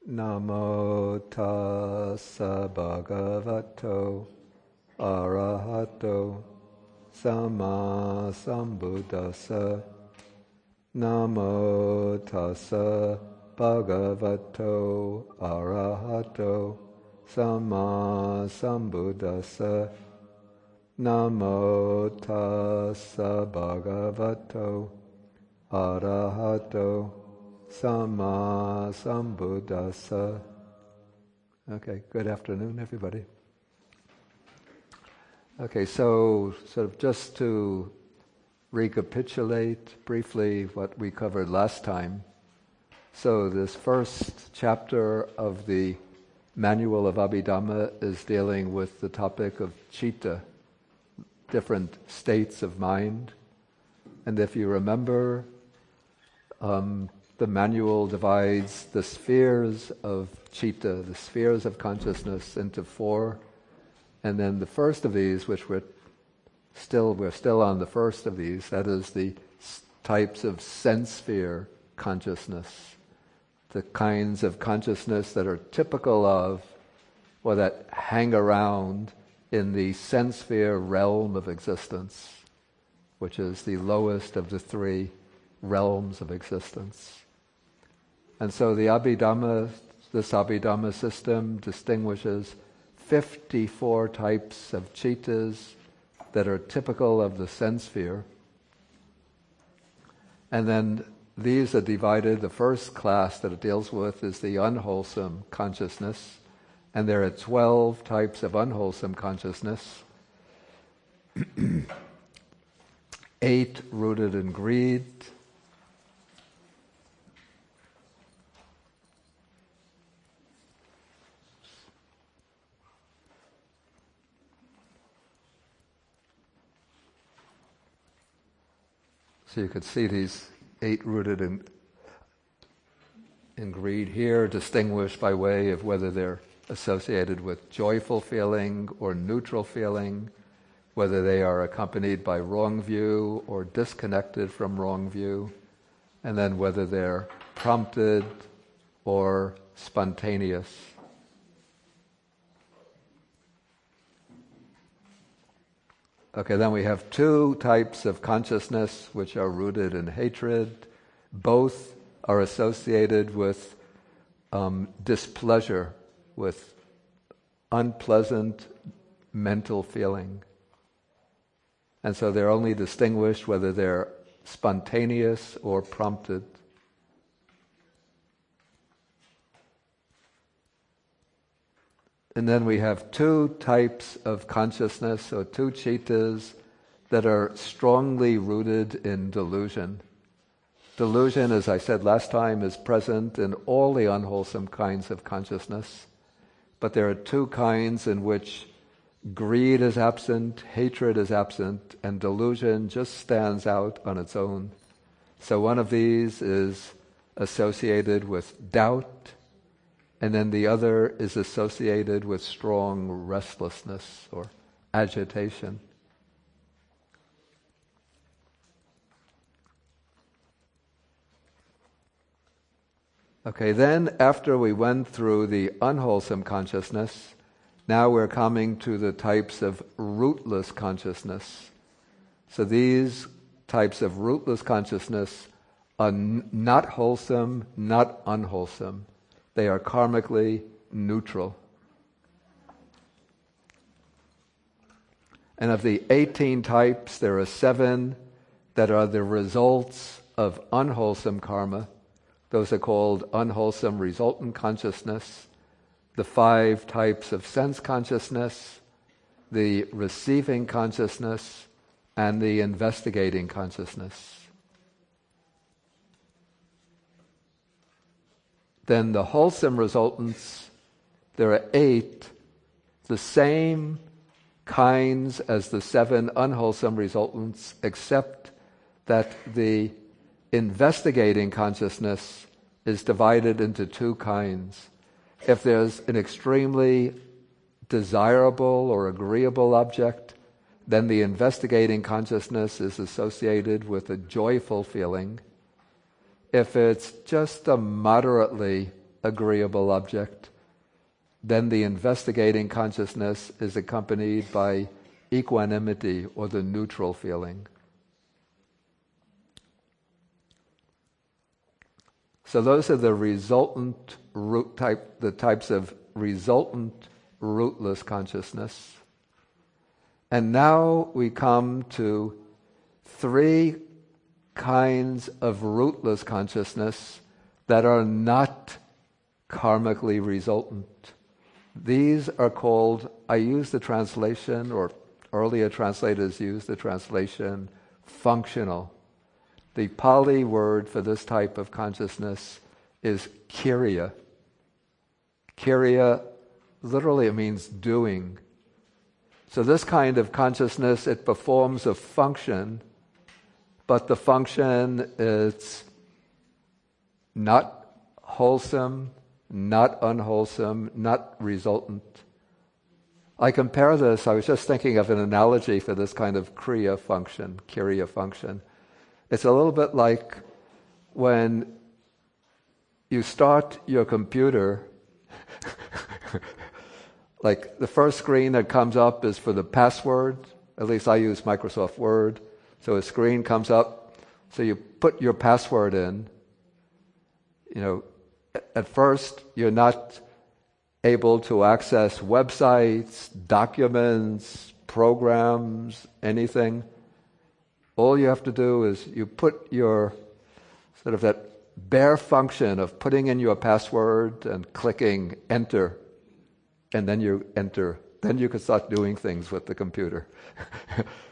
Namo tassa bhagavato arahato samma sambuddhassa. Namo tassa bhagavato arahato samma sambuddhassa. Namo tassa bhagavato arahato samma sambuddhassa. Okay, good afternoon, everybody. Okay, so sort of just to recapitulate briefly what we covered last time. So this first chapter of the Manual of Abhidhamma is dealing with the topic of citta, different states of mind. And if you remember, the manual divides the spheres of citta, the spheres of consciousness, into four. And then the first of these, which we're still on the first of these, that is the types of sense sphere consciousness, the kinds of consciousness that are typical of, or that hang around in the sense sphere realm of existence, which is the lowest of the three realms of existence. And so the Abhidhamma, this Abhidhamma system distinguishes 54 types of cittas that are typical of the sense sphere. And then these are divided. The first class that it deals with is the unwholesome consciousness. And there are 12 types of unwholesome consciousness. 8 rooted in greed. So you could see these 8 rooted in greed here, distinguished by way of whether they're associated with joyful feeling or neutral feeling, whether they are accompanied by wrong view or disconnected from wrong view, and then whether they're prompted or spontaneous. Okay, then we have 2 types of consciousness which are rooted in hatred. Both are associated with displeasure, with unpleasant mental feeling. And so they're only distinguished whether they're spontaneous or prompted. And then we have 2 types of consciousness, or 2 cittas, that are strongly rooted in delusion. Delusion, as I said last time, is present in all the unwholesome kinds of consciousness. But there are 2 kinds in which greed is absent, hatred is absent, and delusion just stands out on its own. So one of these is associated with doubt, and then the other is associated with strong restlessness or agitation. Okay, then after we went through the unwholesome consciousness, now we're coming to the types of rootless consciousness. So these types of rootless consciousness are not wholesome, not unwholesome. They are karmically neutral. And of the 18 types, there are 7 that are the results of unwholesome karma. Those are called unwholesome resultant consciousness. The 5 types of sense consciousness, the receiving consciousness, and the investigating consciousness. Then the wholesome resultants, there are 8, the same kinds as the 7 unwholesome resultants, except that the investigating consciousness is divided into 2 kinds. If there's an extremely desirable or agreeable object, then the investigating consciousness is associated with a joyful feeling. If it's just a moderately agreeable object, then the investigating consciousness is accompanied by equanimity or the neutral feeling. So those are the types of resultant rootless consciousness. And now we come to 3 kinds of rootless consciousness that are not karmically resultant. These are called, I use the translation, or earlier translators used the translation, functional. The Pali word for this type of consciousness is kiriya. Kiriya, literally it means doing. So this kind of consciousness, it performs a function, but the function is not wholesome, not unwholesome, not resultant. I compare this, I was just thinking of an analogy for this kind of kiriya function. It's a little bit like when you start your computer, like the first screen that comes up is for the password. At least I use Microsoft Word. So a screen comes up, so you put your password in. At first you're not able to access websites, documents, programs, anything. All you have to do is you put your sort of that bare function of putting in your password and clicking enter, and then you enter. Then you can start doing things with the computer.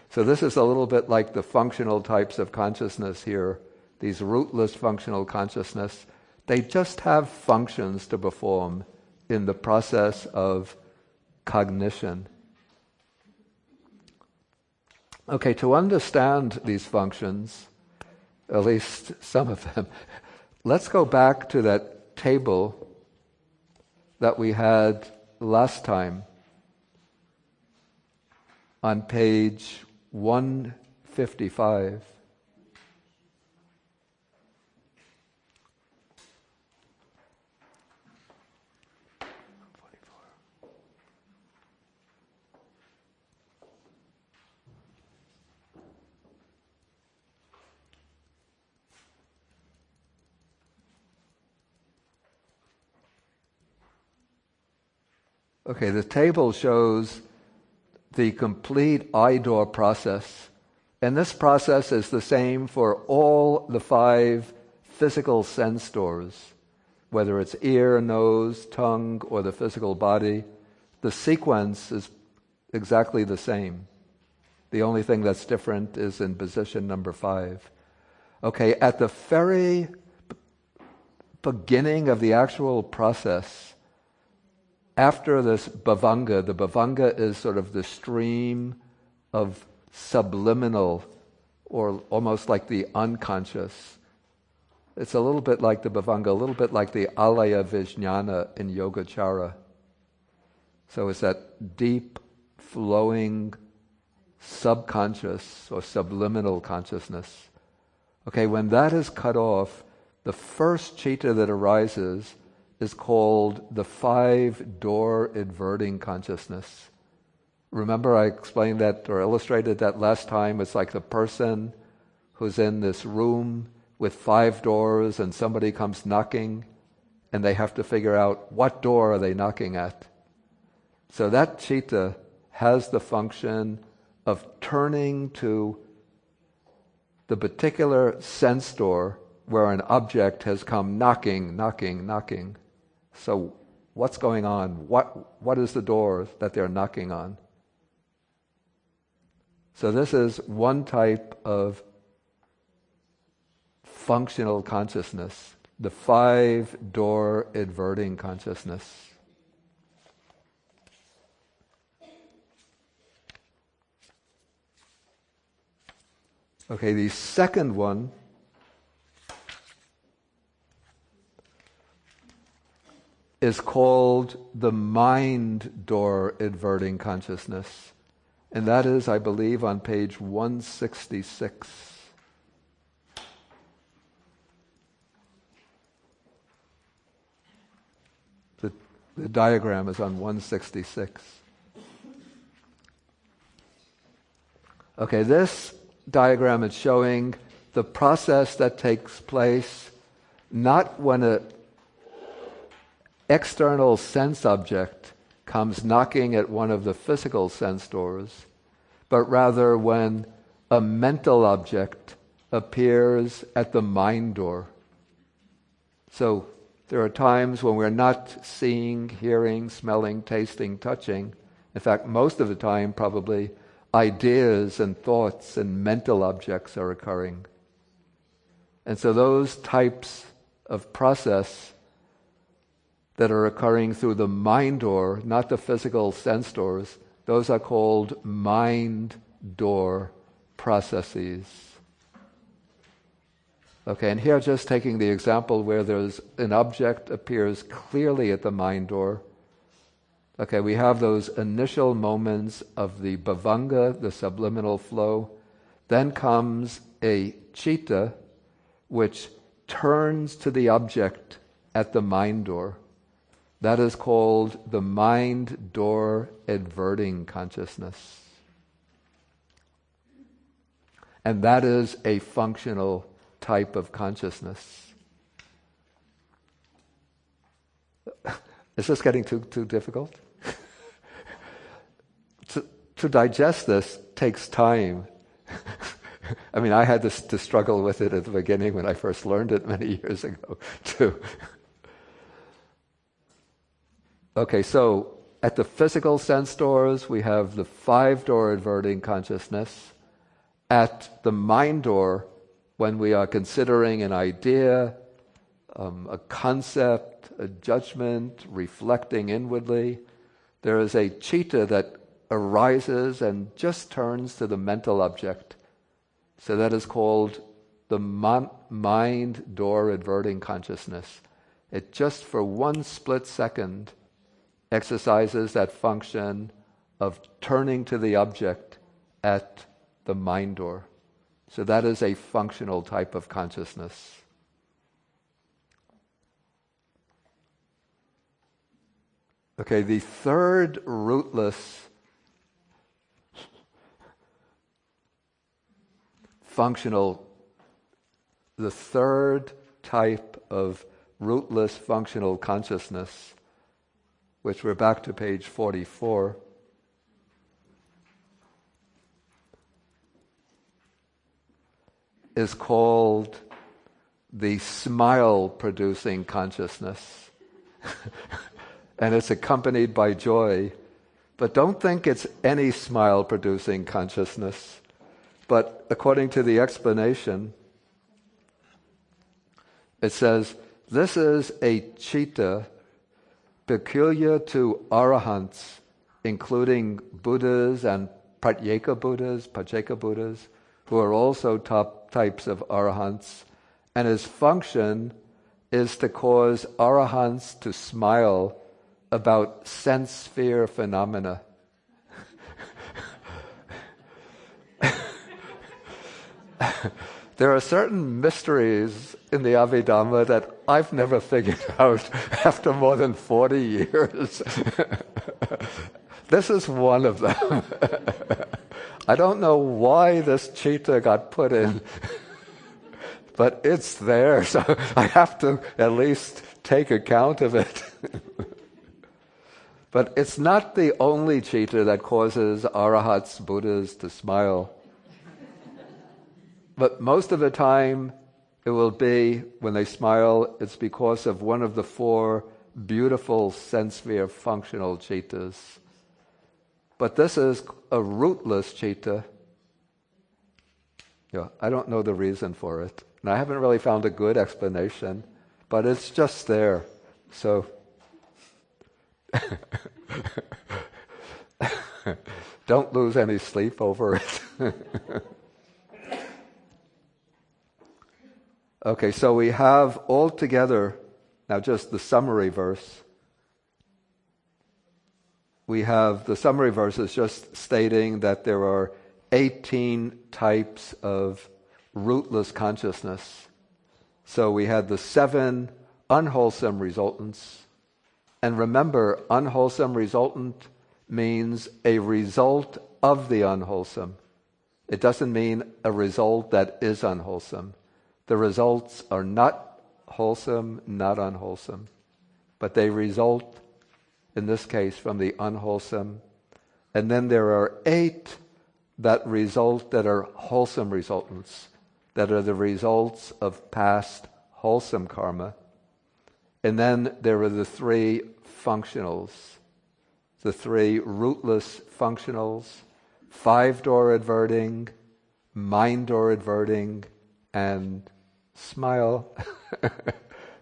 So this is a little bit like the functional types of consciousness here, these rootless functional consciousness. They just have functions to perform in the process of cognition. Okay, to understand these functions, at least some of them, let's go back to that table that we had last time on page 155. Okay, the table shows the complete eye door process. And this process is the same for all the 5 physical sense doors, whether it's ear, nose, tongue, or the physical body. The sequence is exactly the same. The only thing that's different is in position number 5. Okay, at the very beginning of the actual process, after this bhavanga, the bhavanga is sort of the stream of subliminal, or almost like the unconscious. It's a little bit like the bhavanga, a little bit like the alaya vijnana in Yogacara. So it's that deep, flowing, subconscious or subliminal consciousness. Okay, when that is cut off, the first citta that arises is called the 5-door adverting consciousness. Remember I explained that or illustrated that last time? It's like the person who's in this room with 5 doors and somebody comes knocking and they have to figure out what door are they knocking at. So that citta has the function of turning to the particular sense door where an object has come knocking. So what's going on? What is the door that they're knocking on? So this is one type of functional consciousness, the 5-door adverting consciousness. Okay, the second one is called the mind door adverting consciousness. And that is, I believe, on page 166. The diagram is on 166. Okay, this diagram is showing the process that takes place not when an external sense object comes knocking at one of the physical sense doors, but rather when a mental object appears at the mind door. So there are times when we're not seeing, hearing, smelling, tasting, touching. In fact, most of the time, probably, ideas and thoughts and mental objects are occurring. And so those types of process that are occurring through the mind door, not the physical sense doors, those are called mind door processes. Okay, and here just taking the example where there's an object appears clearly at the mind door. Okay, we have those initial moments of the bhavanga, the subliminal flow. Then comes a citta, which turns to the object at the mind door. That is called the mind door adverting consciousness. And that is a functional type of consciousness. Is this getting too difficult? To digest this takes time. I mean, I had to struggle with it at the beginning when I first learned it many years ago, too. Okay, so at the physical sense doors, we have the 5-door adverting consciousness. At the mind door, when we are considering an idea, a concept, a judgment, reflecting inwardly, there is a citta that arises and just turns to the mental object. So that is called the mind door adverting consciousness. It just for one split second exercises that function of turning to the object at the mind door. So that is a functional type of consciousness. Okay, the third rootless the third type of rootless functional consciousness, which we're back to page 44, is called the smile-producing consciousness. And it's accompanied by joy. But don't think it's any smile-producing consciousness. But according to the explanation, it says, this is a citta peculiar to arahants, including Buddhas and pratyeka Buddhas, who are also top types of arahants, and his function is to cause arahants to smile about sense sphere phenomena. There are certain mysteries in the Abhidhamma that I've never figured out after more than 40 years. This is one of them. I don't know why this citta got put in, but it's there, so I have to at least take account of it. But it's not the only citta that causes arahats, Buddhas to smile. But most of the time, it will be, when they smile, it's because of one of the 4 beautiful sense sphere functional cittas. But this is a rootless citta. Yeah, I don't know the reason for it. And I haven't really found a good explanation, but it's just there. So, don't lose any sleep over it. Okay, so we have altogether, now just the summary verse. We have the summary verse is just stating that there are 18 types of rootless consciousness. So we had the 7 unwholesome resultants, And remember, unwholesome resultant means a result of the unwholesome. It doesn't mean a result that is unwholesome. The results are not wholesome, not unwholesome, but they result, in this case, from the unwholesome. And then there are 8 that are wholesome resultants, that are the results of past wholesome karma. And then there are the 3 functionals, the 3 rootless functionals, 5-door adverting, mind-door adverting, and smile,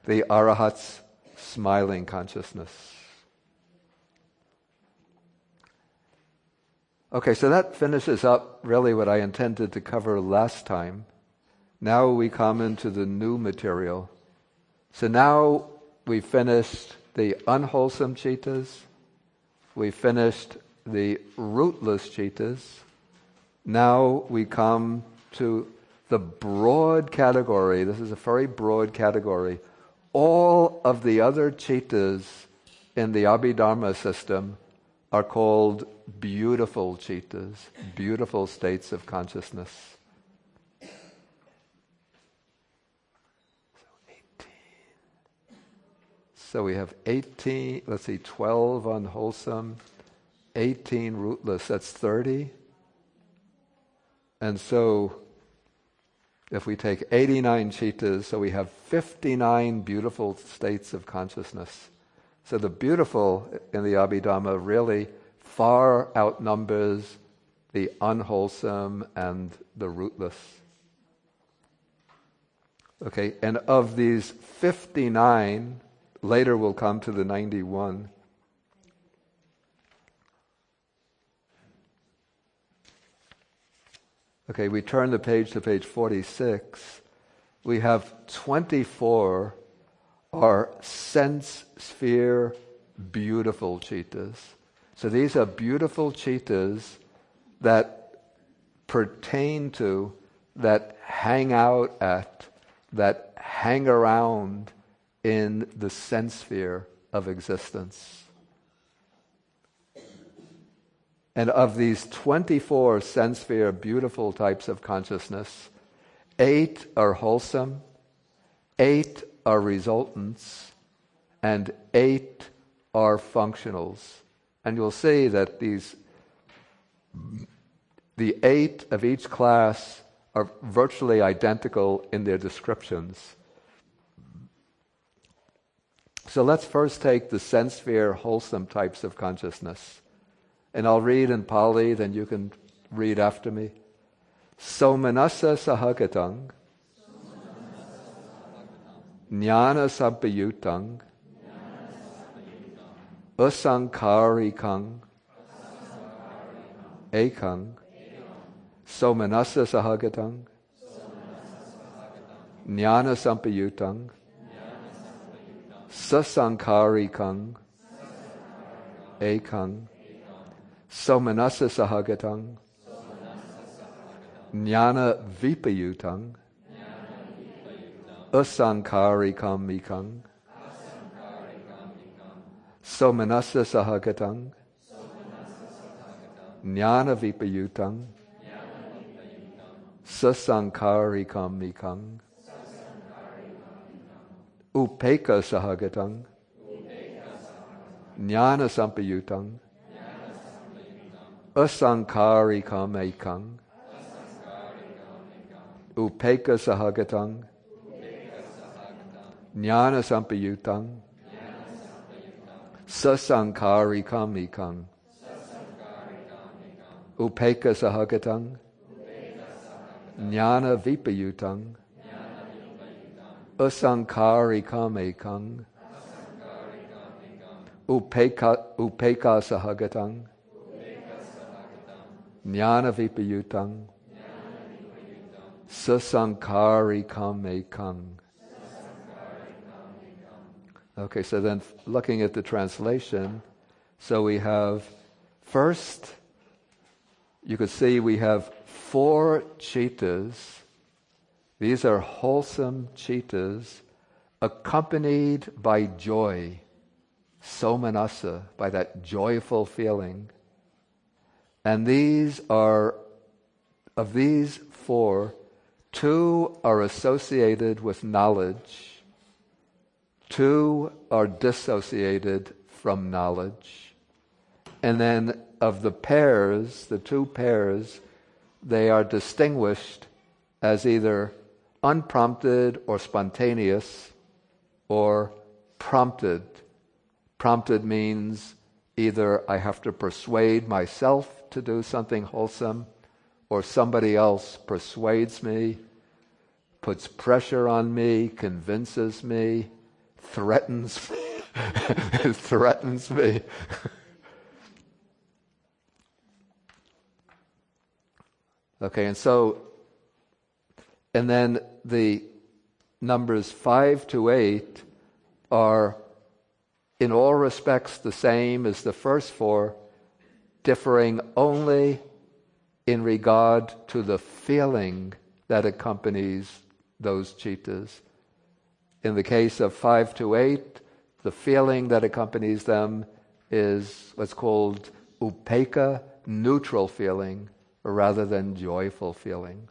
the arahat's smiling consciousness. Okay, so that finishes up really what I intended to cover last time. Now we come into the new material. So now we've finished the unwholesome chittas, we finished the rootless chittas. Now we come to the broad category. This is a very broad category. All of the other chittas in the Abhidhamma system are called beautiful chittas, beautiful states of consciousness. So we have 12 unwholesome, 18 rootless, that's 30. And so if we take 89 chittas, so we have 59 beautiful states of consciousness. So the beautiful in the Abhidhamma really far outnumbers the unwholesome and the rootless. Okay, and of these 59, later we'll come to the 91. Okay, we turn the page to page 46. We have 24 are sense sphere beautiful chittas. So these are beautiful chittas that pertain to, that hang out at, that hang around in the sense sphere of existence. And of these 24 sense sphere beautiful types of consciousness, 8 are wholesome, 8 are resultants, and 8 are functionals. And you'll see that the 8 of each class are virtually identical in their descriptions. So let's first take the sense sphere wholesome types of consciousness. And I'll read in Pali, then you can read after me. Somanasa sahagatang, jnana sampayutang, asankarikang, ekang, somanasa sahagatang, jnana sampayutang, sasankarikang, ekang, somanasa sahagatang, jnana vipayutang, asankarikam mikang, somanasa sahagatang, jnana vipayutang, sasankarikam mikang, upeka sahagatang, jnana sampayutang, asankarikam ekang, upeka sahagatang, jnana sampayutang, sasankarikam ekang, upeka sahagatang, jnana vipayutang, asankarikam ekang, upeka sahagatang, jnana vipayutang, sasankarikam ekang. Okay, so then looking at the translation, so we have first, you could see we have 4 chittas. These are wholesome chittas accompanied by joy. somanassa, by that joyful feeling. And these are, of these four, two are associated with knowledge, two are dissociated from knowledge. And then of the pairs, the two pairs, they are distinguished as either unprompted or spontaneous, or prompted. Prompted means either I have to persuade myself to do something wholesome, or somebody else persuades me, puts pressure on me, convinces me, threatens me. Threatens me. Okay, and then the numbers 5 to 8 are in all respects the same as the first four, differing only in regard to the feeling that accompanies those cittas. In the case of 5 to 8, the feeling that accompanies them is what's called upekkha, neutral feeling, rather than joyful feeling.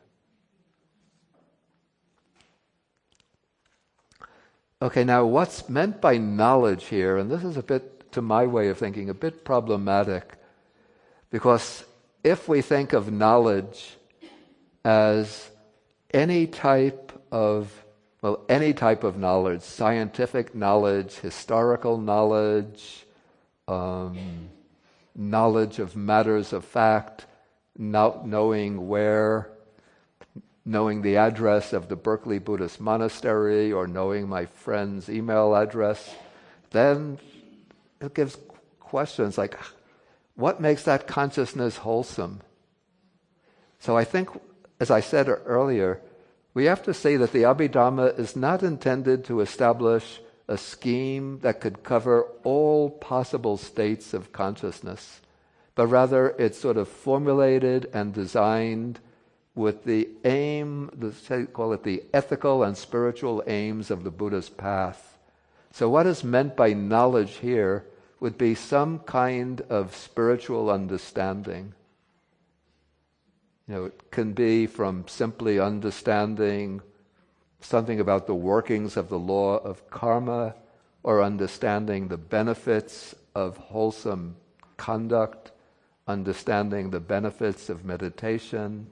Okay, now what's meant by knowledge here, and this is a bit, to my way of thinking, a bit problematic, because if we think of knowledge as any type of knowledge, scientific knowledge, historical knowledge, knowledge of matters of fact, knowing the address of the Berkeley Buddhist monastery, or knowing my friend's email address, then it gives questions like, what makes that consciousness wholesome? So I think, as I said earlier, we have to say that the Abhidhamma is not intended to establish a scheme that could cover all possible states of consciousness, but rather it's sort of formulated and designed with the aim, call it the ethical and spiritual aims of the Buddha's path. So what is meant by knowledge here would be some kind of spiritual understanding. It can be from simply understanding something about the workings of the law of karma, or understanding the benefits of wholesome conduct, understanding the benefits of meditation,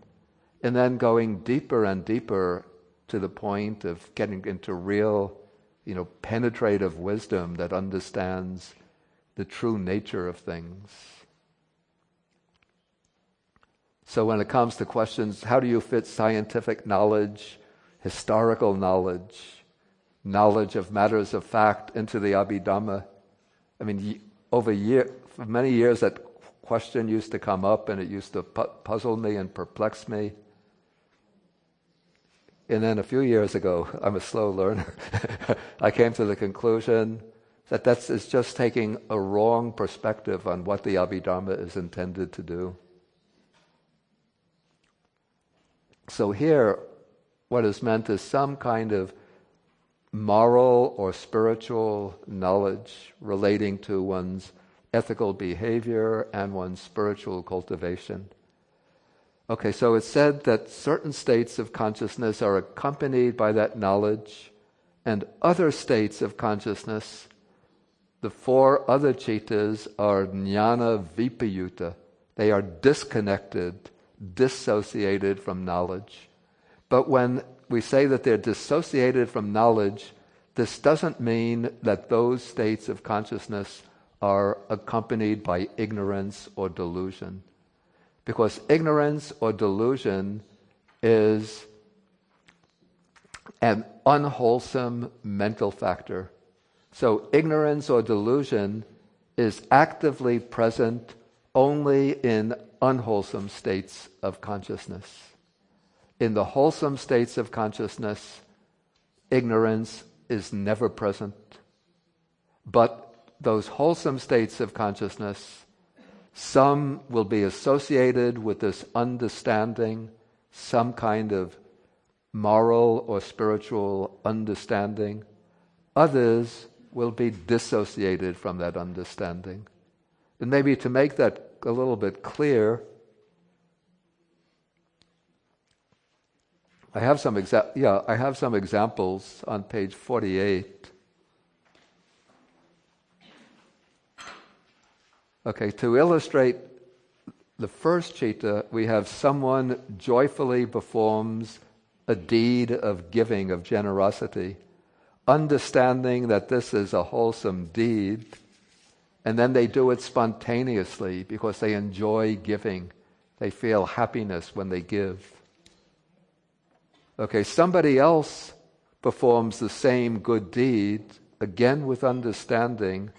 and then going deeper and deeper to the point of getting into real, penetrative wisdom that understands the true nature of things. So when it comes to questions, how do you fit scientific knowledge, historical knowledge, knowledge of matters of fact into the Abhidhamma? I mean, for many years that question used to come up, and it used to puzzle me and perplex me. And then a few years ago, I'm a slow learner, I came to the conclusion that it's just taking a wrong perspective on what the Abhidhamma is intended to do. So here, what is meant is some kind of moral or spiritual knowledge relating to one's ethical behavior and one's spiritual cultivation. Okay, so it's said that certain states of consciousness are accompanied by that knowledge, and other states of consciousness, the four other cittas, are jnana vipayuta. They are disconnected, dissociated from knowledge. But when we say that they're dissociated from knowledge, this doesn't mean that those states of consciousness are accompanied by ignorance or delusion. Because ignorance or delusion is an unwholesome mental factor. So ignorance or delusion is actively present only in unwholesome states of consciousness. In the wholesome states of consciousness, ignorance is never present. But those wholesome states of consciousness, some will be associated with this understanding, some kind of moral or spiritual understanding. Others will be dissociated from that understanding. And maybe to make that a little bit clear, I have some examples on page 48. Okay, to illustrate the first citta, we have someone joyfully performs a deed of giving, of generosity, understanding that this is a wholesome deed, and then they do it spontaneously because they enjoy giving. They feel happiness when they give. Okay, somebody else performs the same good deed, again with understanding,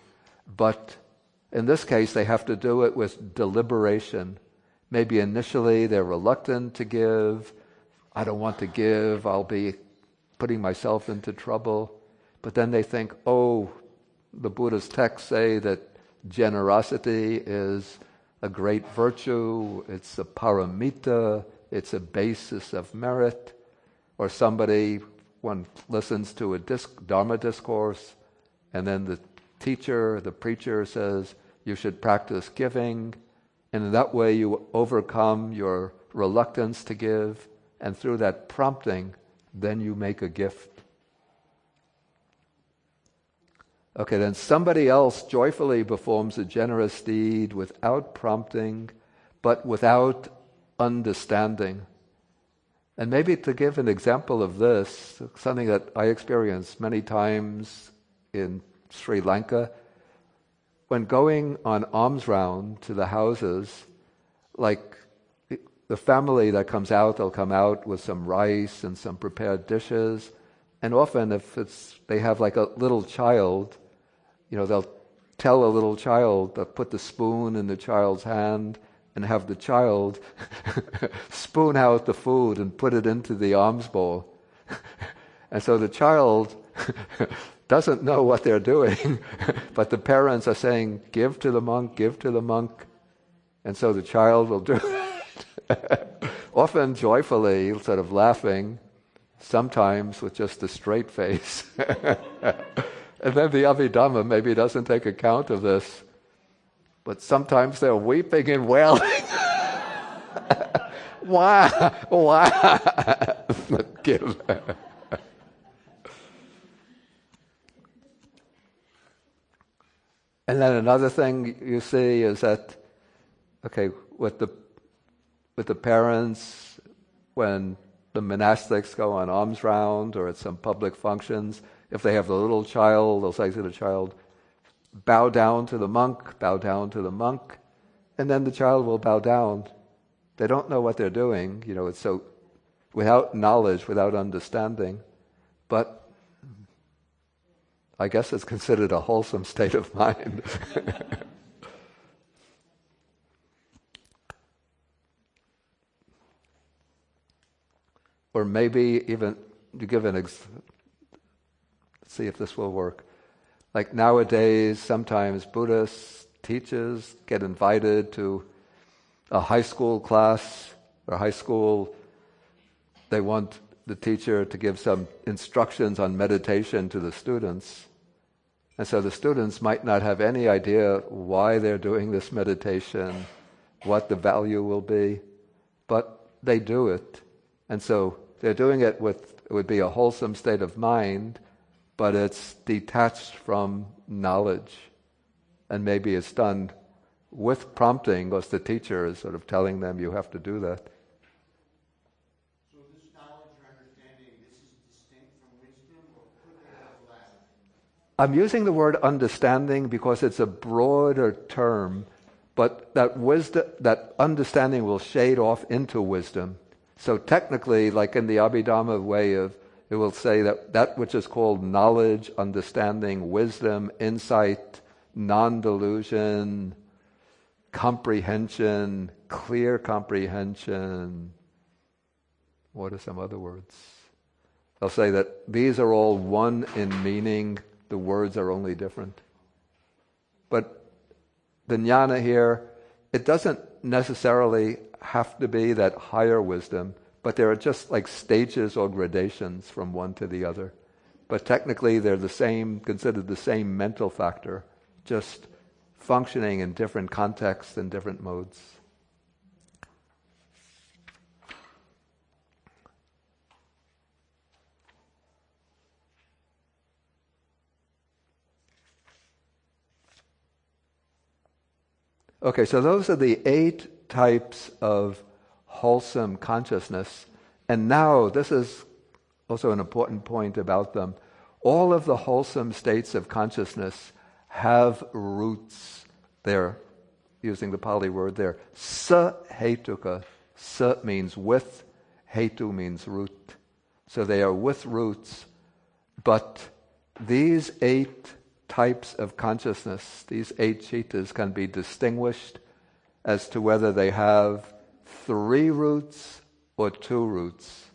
but in this case they have to do it with deliberation. Maybe initially they're reluctant to give. I don't want to give, I'll be putting myself into trouble. But then they think, oh, the Buddha's texts say that generosity is a great virtue, it's a paramita, it's a basis of merit. Or one listens to a Dharma discourse, and then the preacher says, you should practice giving, and in that way you overcome your reluctance to give, and through that prompting, then you make a gift. Okay, then somebody else joyfully performs a generous deed without prompting, but without understanding. And maybe to give an example of this, something that I experienced many times in Sri Lanka, when going on alms round to the houses, like the family that comes out, they'll come out with some rice and some prepared dishes, and often if they have like a little child, they'll tell a little child to put the spoon in the child's hand and have the child spoon out the food and put it into the alms bowl. And so the child doesn't know what they're doing, but the parents are saying, give to the monk, give to the monk. And so the child will do it, often joyfully, sort of laughing, sometimes with just a straight face. And then the Abhidhamma maybe doesn't take account of this, but sometimes they're weeping and wailing. Why? Give. And then another thing you see is that, with the parents, when the monastics go on alms round or at some public functions, if they have the little child, they'll say to the child, bow down to the monk, bow down to the monk, and then the child will bow down. They don't know what they're doing, it's so without knowledge, without understanding, but I guess it's considered a wholesome state of mind. Or maybe even to give see if this will work. Like nowadays, sometimes Buddhist teachers get invited to a high school class or high school. They want the teacher to give some instructions on meditation to the students. And so the students might not have any idea why they're doing this meditation, what the value will be, but they do it. And so they're doing it it would be a wholesome state of mind, but it's detached from knowledge. And maybe it's done with prompting, because the teacher is sort of telling them you have to do that. So this knowledge or understanding, this is distinct from wisdom, or could they overlap? I'm using the word understanding because it's a broader term, but that understanding will shade off into wisdom. So technically, like in the Abhidhamma way it will say that which is called knowledge, understanding, wisdom, insight, non-delusion, comprehension, clear comprehension. What are some other words? They'll say that these are all one in meaning, the words are only different. But the jnana here, it doesn't necessarily have to be that higher wisdom, but there are just like stages or gradations from one to the other. but technically they're the same, considered the same mental factor, just functioning in different contexts and different modes. Okay, so those are the 8 types of wholesome consciousness. And now, this is also an important point about them. All of the wholesome states of consciousness have roots. They're, using the Pali word there, sa-hetuka. Sa means with, hetu means root. So they are with roots. But these 8 types of consciousness, these 8 chittas, can be distinguished as to whether they have 3 roots or 2 roots.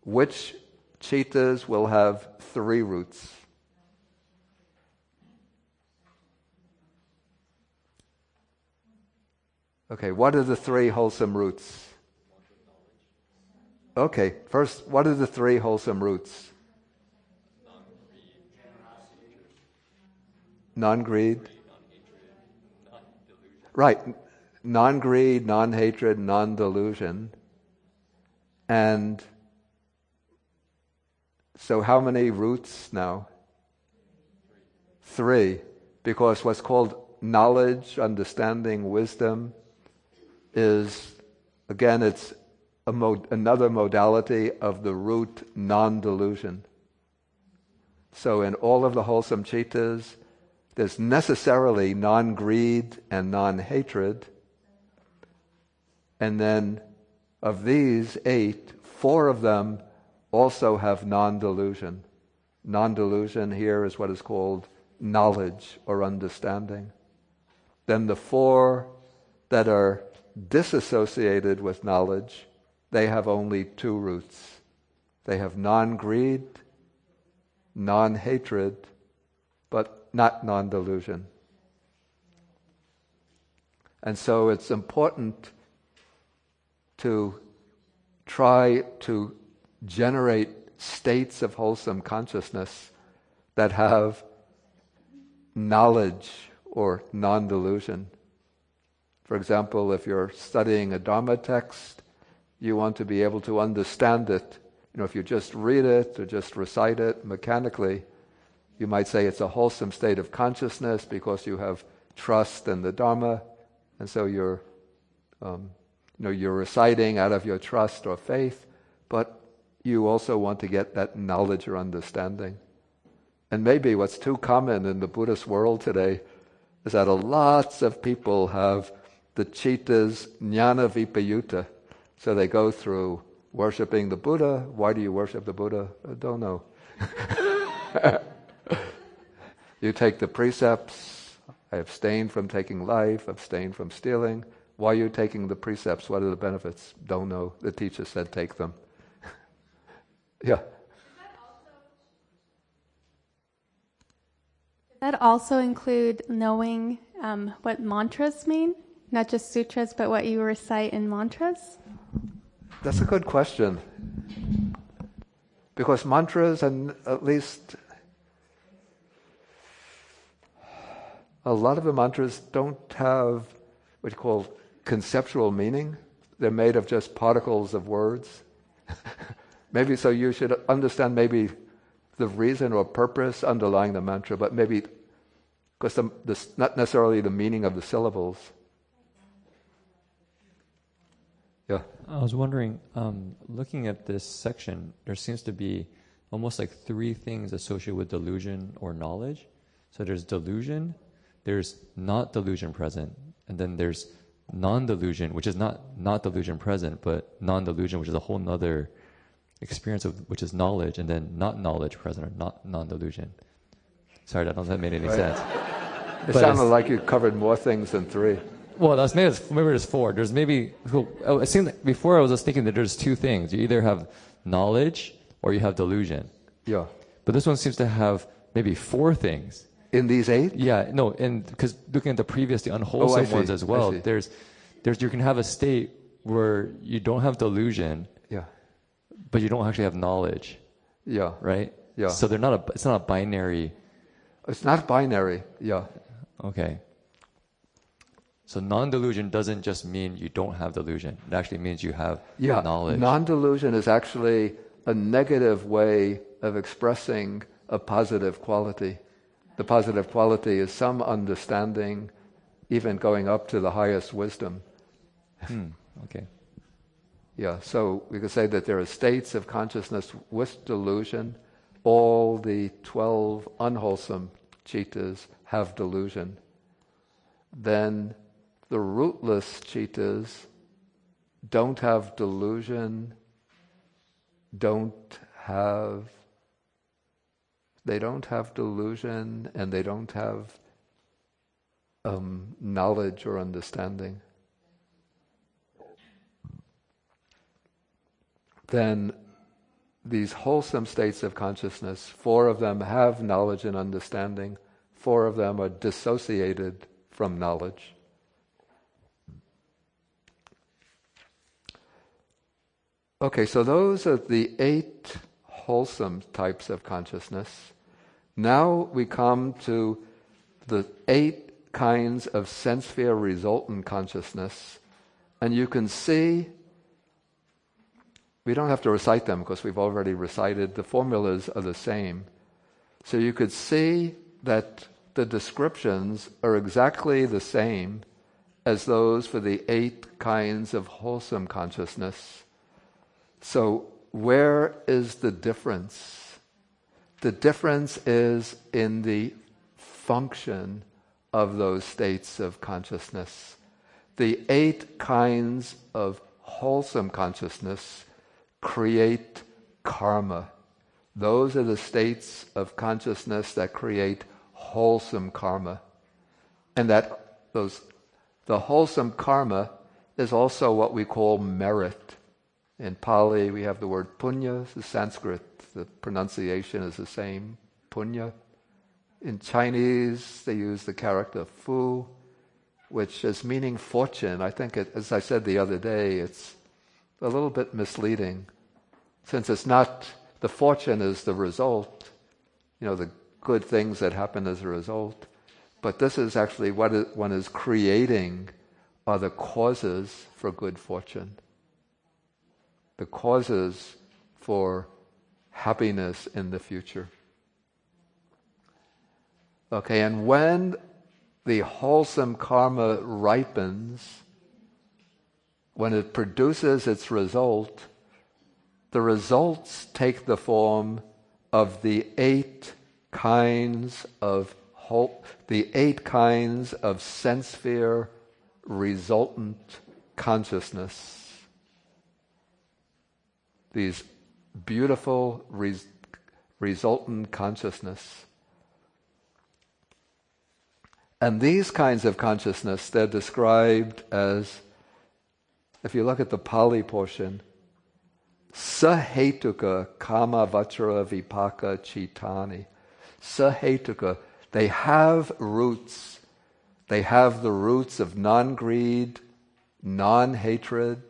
Which chittas will have 3 roots? Okay, what are the 3 wholesome roots? Okay, first, what are the 3 wholesome roots? Non-greed. Right. Non-greed, non-hatred, non-delusion. And so how many roots now? 3. Because what's called knowledge, understanding, wisdom is, again, it's another modality of the root non-delusion. So in all of the wholesome chittas, there's necessarily non-greed and non-hatred. And then of these 8, 4 of them also have non-delusion. Non-delusion here is what is called knowledge or understanding. Then the 4 that are disassociated with knowledge, they have only 2 roots. They have non-greed, non-hatred, but not non-delusion. And so it's important to try to generate states of wholesome consciousness that have knowledge or non-delusion. For example, if you're studying a Dharma text, you want to be able to understand it. If you just read it or just recite it mechanically, you might say it's a wholesome state of consciousness because you have trust in the Dharma, and so you're reciting out of your trust or faith, but you also want to get that knowledge or understanding. And maybe what's too common in the Buddhist world today is that lots of people have the chittas jnana vipayuta. So they go through worshipping the Buddha. Why do you worship the Buddha? I don't know. You take the precepts. I abstain from taking life, abstain from stealing. Why are you taking the precepts? What are the benefits? Don't know. The teacher said take them. Yeah. Does that also include knowing what mantras mean? Not just sutras, but what you recite in mantras? That's a good question. Because mantras, and at least a lot of the mantras don't have what you call conceptual meaning. They're made of just particles of words. Maybe so you should understand maybe the reason or purpose underlying the mantra, but maybe because not necessarily the meaning of the syllables. Yeah. I was wondering, looking at this section, there seems to be almost like 3 things associated with delusion or knowledge. So there's delusion, there's not delusion present, and then there's non-delusion, which is not delusion present, but non-delusion, which is a whole nother experience of which is knowledge, and then not knowledge present or not non-delusion. Sorry, I don't know if that made any sense. It sounded like you covered more things than 3. Well, maybe there's 4. There's maybe, it seemed like before I was just thinking that there's 2 things. You either have knowledge or you have delusion. Yeah. But this one seems to have maybe 4 things. In these 8? Yeah, no, and because looking at the unwholesome ones as well, there's you can have a state where you don't have delusion, yeah, but you don't actually have knowledge. Yeah. Right? Yeah. So it's not a binary. It's not binary. Yeah. Okay. So non-delusion doesn't just mean you don't have delusion. It actually means you have knowledge. Non-delusion is actually a negative way of expressing a positive quality. The positive quality is some understanding, even going up to the highest wisdom. Okay. Yeah, so we could say that there are states of consciousness with delusion. All the 12 unwholesome chittas have delusion. Then the rootless chittas don't have delusion, they don't have delusion, and they don't have knowledge or understanding. Then these wholesome states of consciousness, 4 of them have knowledge and understanding, 4 of them are dissociated from knowledge. Okay, so those are the 8 wholesome types of consciousness. Now we come to the 8 kinds of sense sphere resultant consciousness, and you can see, we don't have to recite them because we've already recited, the formulas are the same. So you could see that the descriptions are exactly the same as those for the 8 kinds of wholesome consciousness. So where is the difference? The difference is in the function of those states of consciousness. The 8 kinds of wholesome consciousness create karma. Those are the states of consciousness that create wholesome karma. And the wholesome karma is also what we call merit. In Pali, we have the word punya. In Sanskrit, the pronunciation is the same, punya. In Chinese, they use the character fu, which is meaning fortune. I think, as I said the other day, it's a little bit misleading, since it's not, the fortune is the result, the good things that happen as a result. But this is actually what one is creating are the causes for good fortune. The causes for happiness in the future. Okay, and when the wholesome karma ripens, when it produces its result, the results take the form of the 8 kinds of sense sphere resultant consciousness. These beautiful resultant consciousness. And these kinds of consciousness, they're described as, if you look at the Pali portion, sahetuka kama vachara vipaka chitani. Sahetuka, they have roots. They have the roots of non-greed, non-hatred,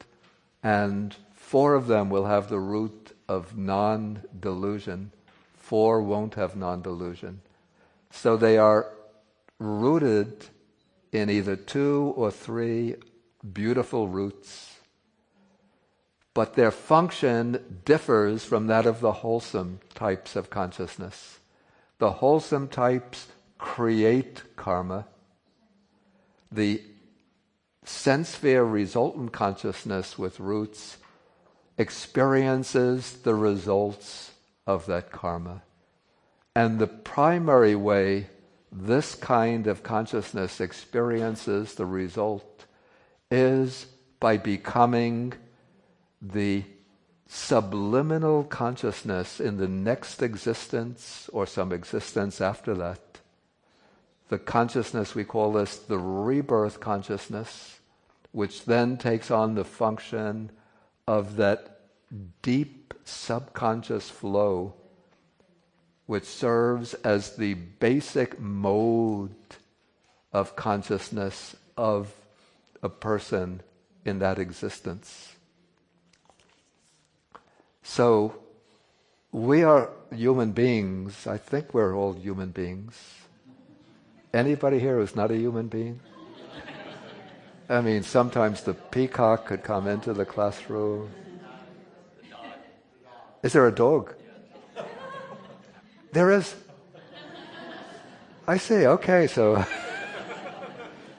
and 4 of them will have the root of non-delusion. 4 won't have non-delusion. So they are rooted in either 2 or 3 beautiful roots. But their function differs from that of the wholesome types of consciousness. The wholesome types create karma. The sense sphere resultant consciousness with roots experiences the results of that karma. And the primary way this kind of consciousness experiences the result is by becoming the subliminal consciousness in the next existence or some existence after that. The consciousness, we call this the rebirth consciousness, which then takes on the function of that deep subconscious flow, which serves as the basic mode of consciousness of a person in that existence. So we are human beings. I think we're all human beings. Anybody here who's not a human being? I mean, sometimes the peacock could come into the classroom. Is there a dog? There is. I see. Okay, so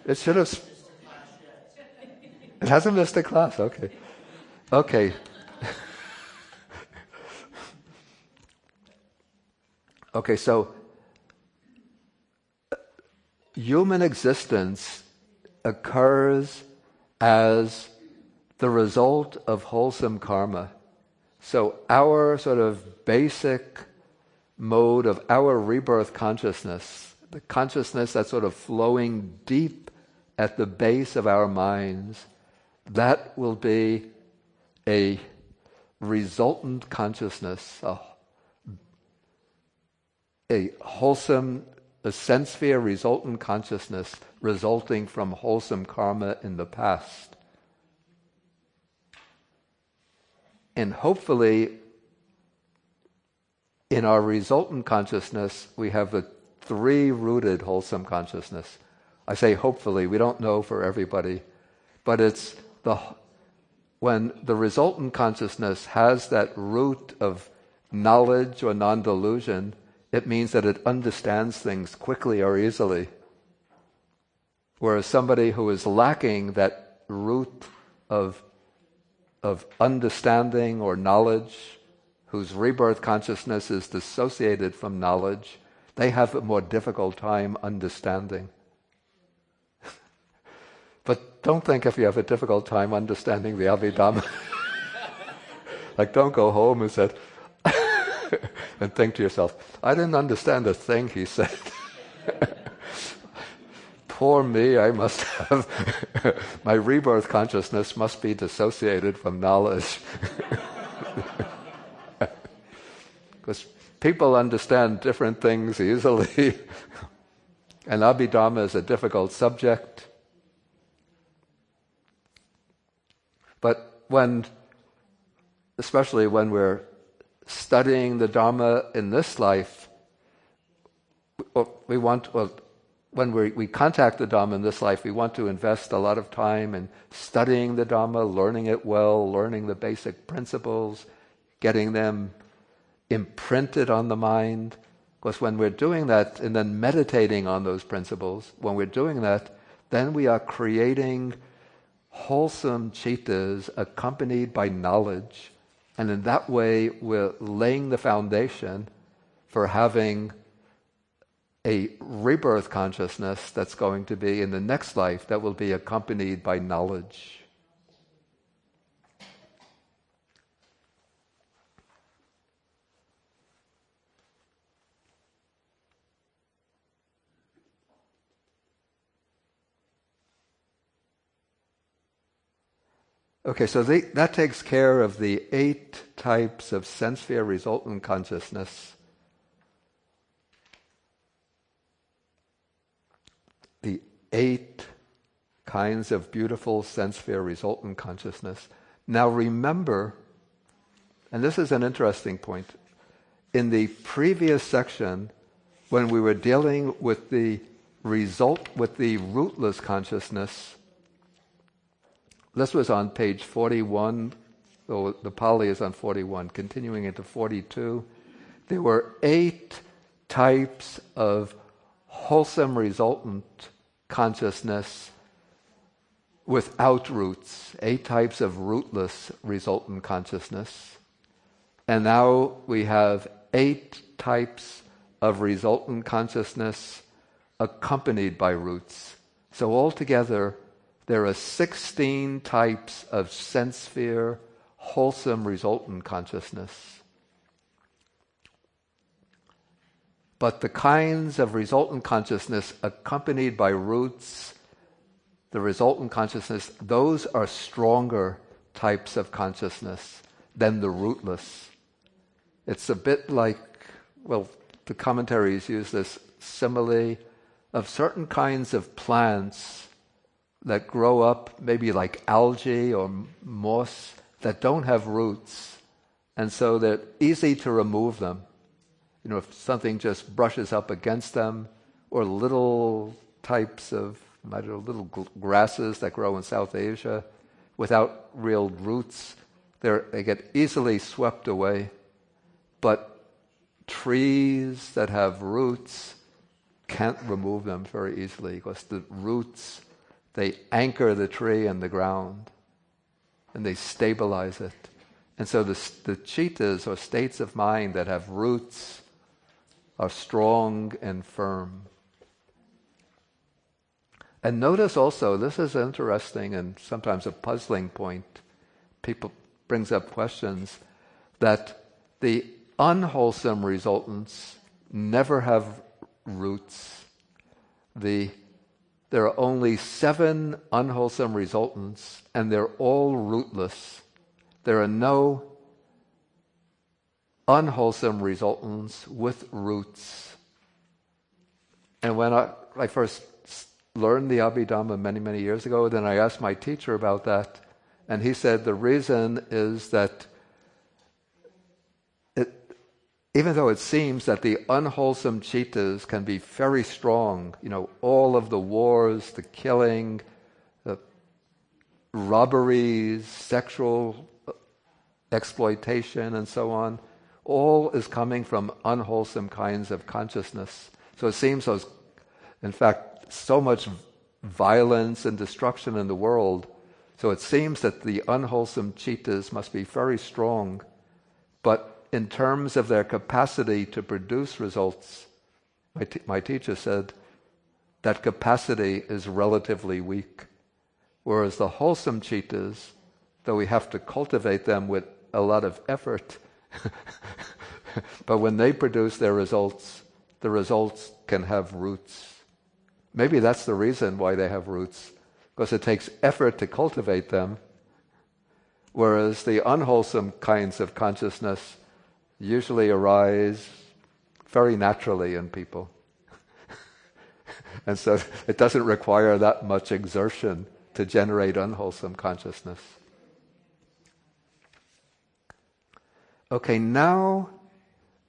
it should have. It hasn't missed a class. Okay. Okay. Okay, so human existence occurs as the result of wholesome karma. So our sort of basic mode of our rebirth consciousness, the consciousness that's sort of flowing deep at the base of our minds, that will be a resultant consciousness, a wholesome, a sense sphere resultant consciousness resulting from wholesome karma in the past. And hopefully, in our resultant consciousness, we have the three-rooted wholesome consciousness. I say hopefully, we don't know for everybody, but it's when the resultant consciousness has that root of knowledge or non-delusion, it means that it understands things quickly or easily. Whereas somebody who is lacking that root of understanding or knowledge, whose rebirth consciousness is dissociated from knowledge, they have a more difficult time understanding. But don't think if you have a difficult time understanding the Abhidhamma, like don't go home and say, and think to yourself, I didn't understand a thing he said. Poor me, I must have, my rebirth consciousness must be dissociated from knowledge. Because people understand different things easily. And Abhidhamma is a difficult subject. But especially when we're studying the Dharma in this life, when we contact the Dhamma in this life, we want to invest a lot of time in studying the Dhamma, learning it well, learning the basic principles, getting them imprinted on the mind. Because when we're doing that and then meditating on those principles, when we're doing that, then we are creating wholesome cittas accompanied by knowledge. And in that way, we're laying the foundation for having a rebirth consciousness that's going to be in the next life that will be accompanied by knowledge. Okay, so that takes care of the 8 types of sense sphere resultant consciousness. The 8 kinds of beautiful sense sphere resultant consciousness. Now remember, and this is an interesting point, in the previous section, when we were dealing with the rootless consciousness, this was on page 41, so the Pali is on 41, continuing into 42. There were 8 types of wholesome resultant consciousness without roots, 8 types of rootless resultant consciousness. And now we have 8 types of resultant consciousness accompanied by roots. So altogether, there are 16 types of sense sphere wholesome resultant consciousness. But the kinds of resultant consciousness accompanied by roots, the resultant consciousness, those are stronger types of consciousness than the rootless. It's a bit like, well, the commentaries use this simile of certain kinds of plants that grow up maybe like algae or moss that don't have roots, And so they're easy to remove them. You know, if something just brushes up against them, or little types of, I don't know, little grasses that grow in South Asia without real roots, they get easily swept away. But trees that have roots can't remove them very easily, because the roots, they anchor the tree in the ground and they stabilize it. And so the chittas, or states of mind that have roots, are strong and firm. And notice also, this is interesting and sometimes a puzzling point. People brings up questions that the unwholesome resultants never have roots. There are only 7 unwholesome resultants, and they're all rootless. There are no unwholesome resultants with roots. And when I first learned the Abhidhamma many, many years ago, then I asked my teacher about that, and he said the reason is that even though it seems that the unwholesome chittas can be very strong, you know, all of the wars, the killing, the robberies, sexual exploitation, and so on, all is coming from unwholesome kinds of consciousness. So it seems there's, in fact, so much violence and destruction in the world. So it seems that the unwholesome chittas must be very strong. But in terms of their capacity to produce results, my teacher said that capacity is relatively weak. Whereas the wholesome chittas, though we have to cultivate them with a lot of effort, but when they produce their results, the results can have roots. Maybe that's the reason why they have roots, because it takes effort to cultivate them, whereas the unwholesome kinds of consciousness usually arise very naturally in people. And so it doesn't require that much exertion to generate unwholesome consciousness. Okay, now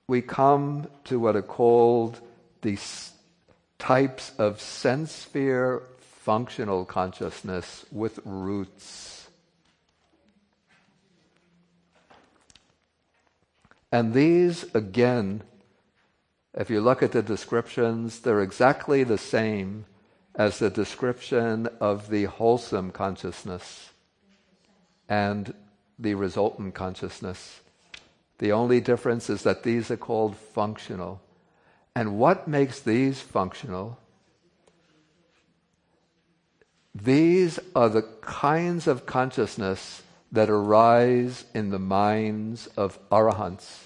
we come to what are called these types of sense sphere functional consciousness with roots. And these, again, if you look at the descriptions, they're exactly the same as the description of the wholesome consciousness and the resultant consciousness. The only difference is that these are called functional. And what makes these functional? These are the kinds of consciousness that arise in the minds of arahants.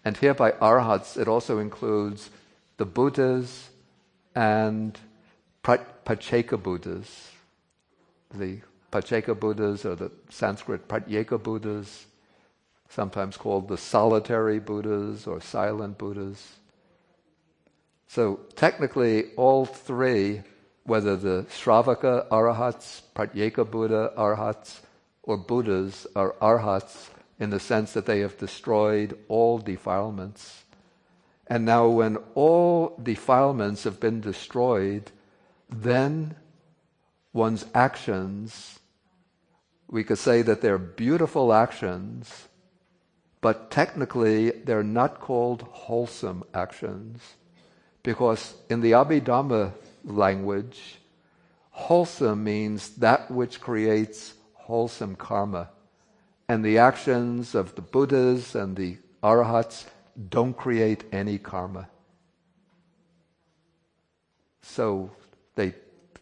And here by arahants, it also includes the Buddhas and Pacceka Buddhas. The Pacceka Buddhas, or the Sanskrit Pratyeka Buddhas, sometimes called the solitary Buddhas or silent Buddhas. So technically all three, whether the Shravaka Arahats, Pratyeka Buddha Arahats, or Buddhas, are arhats in the sense that they have destroyed all defilements. And now when all defilements have been destroyed, then one's actions, we could say that they're beautiful actions, but technically they're not called wholesome actions. Because in the Abhidhamma language, wholesome means that which creates wholesome karma. And the actions of the Buddhas and the Arahats don't create any karma. So they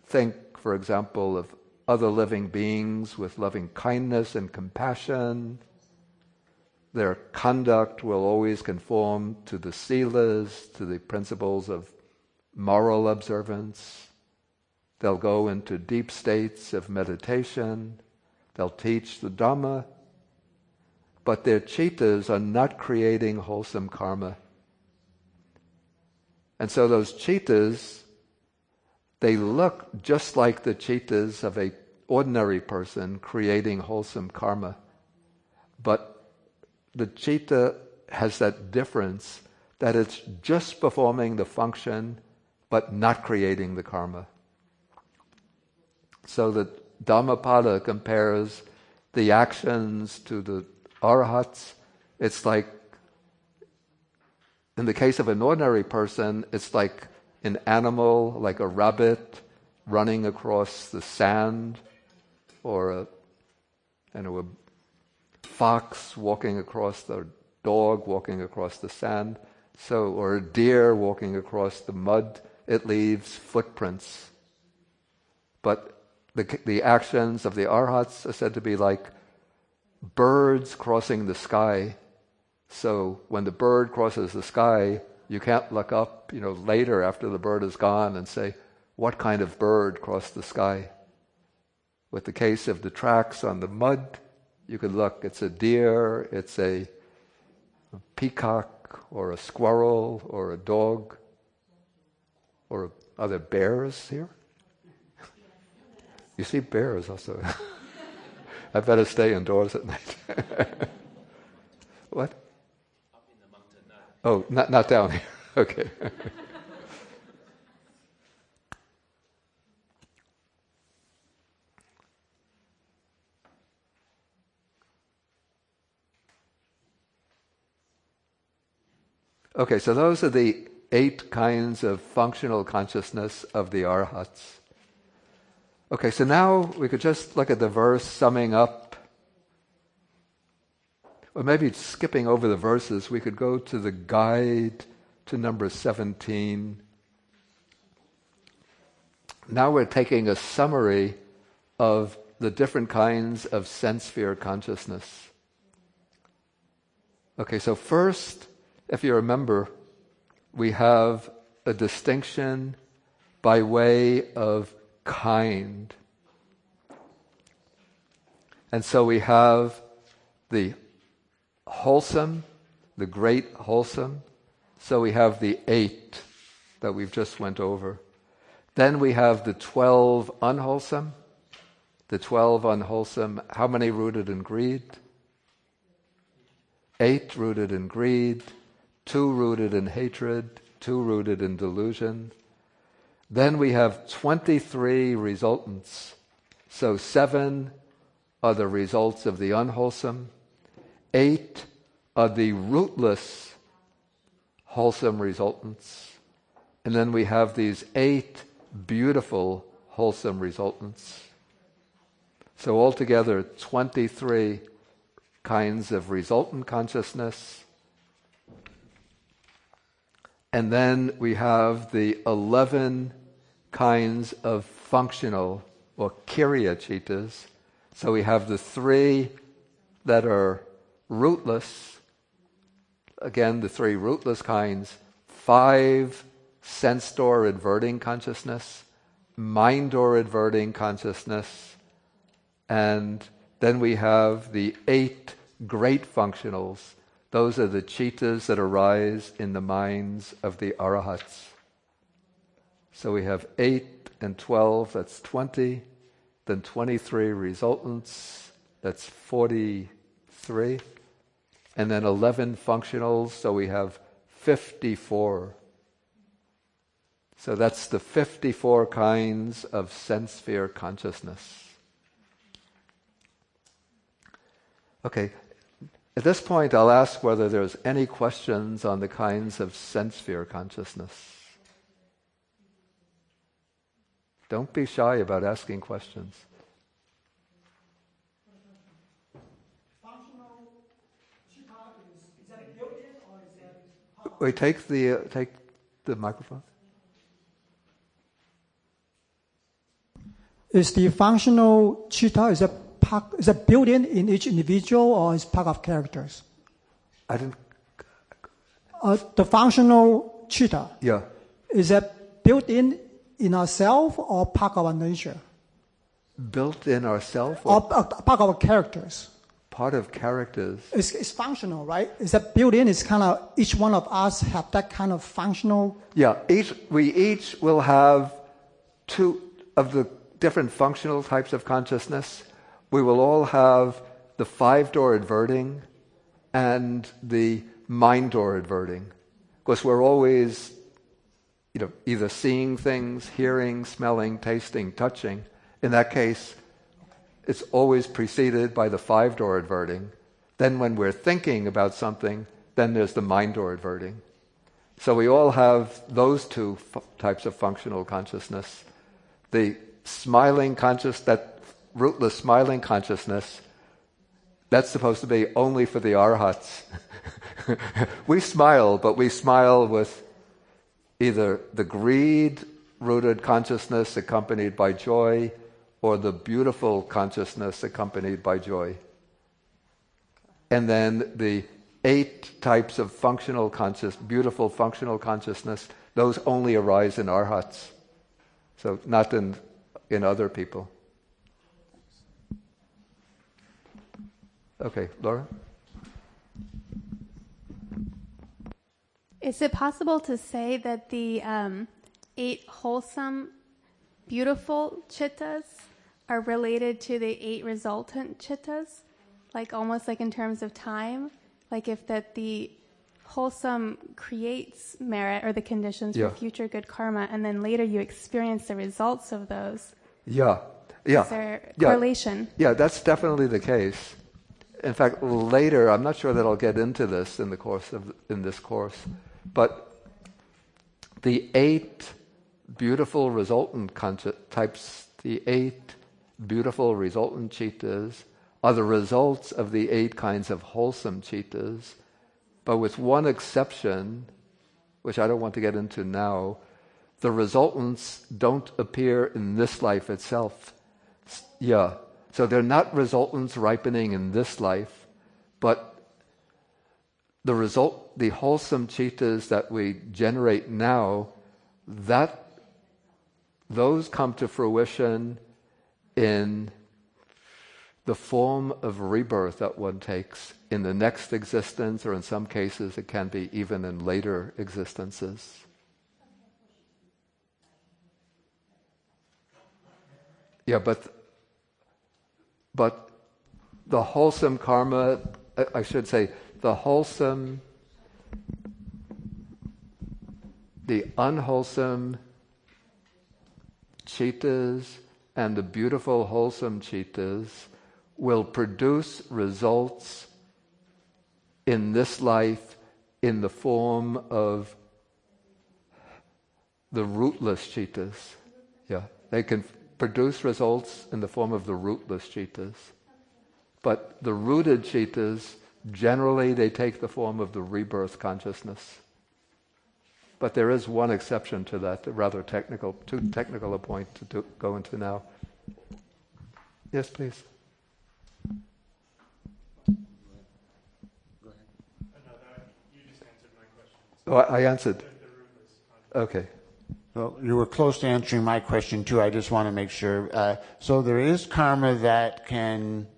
think, for example, of other living beings with loving kindness and compassion. Their conduct will always conform to the silas, to the principles of moral observance. They'll go into deep states of meditation. They'll teach the Dhamma. But their chittas are not creating wholesome karma. And so those chittas, they look just like the chittas of an ordinary person creating wholesome karma. But the citta has that difference that it's just performing the function but not creating the karma. So that Dhammapada compares the actions to the arhats. It's like, in the case of an ordinary person, it's like an animal, like a rabbit, running across the sand, or a fox walking across the dog walking across the sand, or a deer walking across the mud. It leaves footprints. But the actions of the arhats are said to be like birds crossing the sky. So when the bird crosses the sky, you can't look up, later after the bird is gone and say, what kind of bird crossed the sky? With the case of the tracks on the mud, you can look, it's a deer, it's a peacock, or a squirrel, or a dog, or are there bears here? You see bears also. I better stay indoors at night. What? Up in the mountain now. Oh, not down here. Okay. Okay, so those are the 8 kinds of functional consciousness of the arhats. Okay, so now we could just look at the verse summing up. Or maybe skipping over the verses, we could go to the guide to number 17. Now we're taking a summary of the different kinds of sense sphere consciousness. Okay, so first, if you remember, we have a distinction by way of kind. And so we have the wholesome, the great wholesome. So we have the 8 that we've just went over. Then we have the 12 unwholesome. The 12 unwholesome, how many rooted in greed? 8 rooted in greed, 2 rooted in hatred, 2 rooted in delusion. Then we have 23 resultants. So 7 are the results of the unwholesome. 8 are the rootless wholesome resultants. And then we have these 8 beautiful wholesome resultants. So altogether, 23 kinds of resultant consciousness. And then we have the 11 kinds of functional or Kiriya Chittas. So we have the 3 that are rootless. Again, the 3 rootless kinds. 5 sense door adverting consciousness, mind door adverting consciousness, and then we have the 8 great functionals. Those are the chittas that arise in the minds of the arahats. So we have 8 and 12, that's 20. Then 23 resultants, that's 43. And then 11 functionals, so we have 54. So that's the 54 kinds of sense sphere consciousness. Okay, at this point I'll ask whether there's any questions on the kinds of sense sphere consciousness. Don't be shy about asking questions. Functional chitta is that built-in or is that? Wait, take the microphone. Is the functional chitta is that built-in in each individual or is part of characters? I didn't. The functional chitta. Yeah. Is that built-in ourselves or part of our nature? Built in ourselves? Or part of our characters? Part of characters. It's functional, right? Is that built-in? Is kind of each one of us have that kind of functional? Yeah. We each will have 2 of the different functional types of consciousness. We will all have the 5 door adverting and the mind door adverting. Because we're always, either seeing things, hearing, smelling, tasting, touching. In that case, it's always preceded by the 5 door adverting. Then when we're thinking about something, then there's the mind door adverting. So we all have those two types of functional consciousness. The smiling that rootless smiling consciousness, that's supposed to be only for the arhats. We smile, but we smile with either the greed-rooted consciousness accompanied by joy, or the beautiful consciousness accompanied by joy. And then the 8 types of beautiful functional consciousness, those only arise in arhats. So not in other people. Okay, Laura? Is it possible to say that the 8 wholesome, beautiful chittas are related to the 8 resultant chittas? Like almost like in terms of time? Like if that the wholesome creates merit or the conditions for future good karma, and then later you experience the results of those. Yeah. Is there correlation? Yeah, that's definitely the case. In fact, later, I'm not sure that I'll get into this in this course, but the 8 beautiful resultant types, the 8 beautiful resultant chittas are the results of the 8 kinds of wholesome chittas, but with one exception, which I don't want to get into now. The resultants don't appear in this life itself. Yeah, so they're not resultants ripening in this life, but the wholesome chittas that we generate now, those come to fruition in the form of rebirth that one takes in the next existence, or in some cases it can be even in later existences. Yeah, but the wholesome karma, I should say, the unwholesome chittas and the beautiful wholesome chittas will produce results in this life in the form of the rootless chittas. Yeah, they can produce results in the form of the rootless chittas. But the rooted chittas, generally they take the form of the rebirth consciousness. But there is one exception to that, rather technical, too technical a point to go into now. Yes, please. Oh, I answered. Okay. Well, you were close to answering my question too. I just want to make sure. So there is karma that can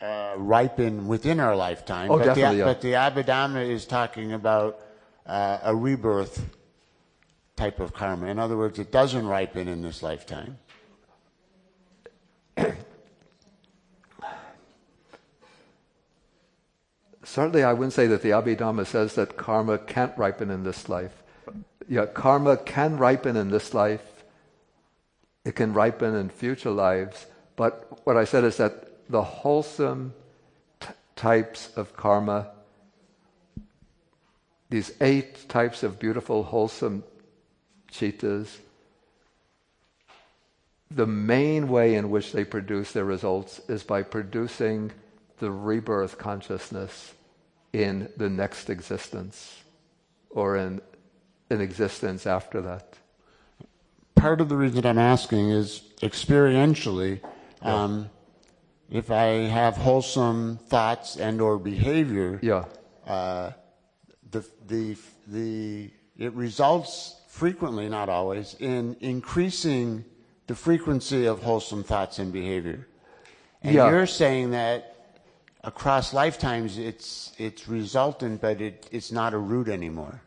ripen within our lifetime. Oh, definitely. But the Abhidhamma is talking about a rebirth type of karma. In other words, it doesn't ripen in this lifetime. Certainly, I wouldn't say that the Abhidhamma says that karma can't ripen in this life. Yeah, karma can ripen in this life. It can ripen in future lives. But what I said is that the wholesome types of karma, these 8 types of beautiful, wholesome chittas, the main way in which they produce their results is by producing the rebirth consciousness in the next existence, or in an existence after that. Part of the reason I'm asking is experientially, if I have wholesome thoughts and or behavior, it results frequently, not always, in increasing the frequency of wholesome thoughts and behavior. And you're saying that across lifetimes it's resultant, but it's not a root anymore.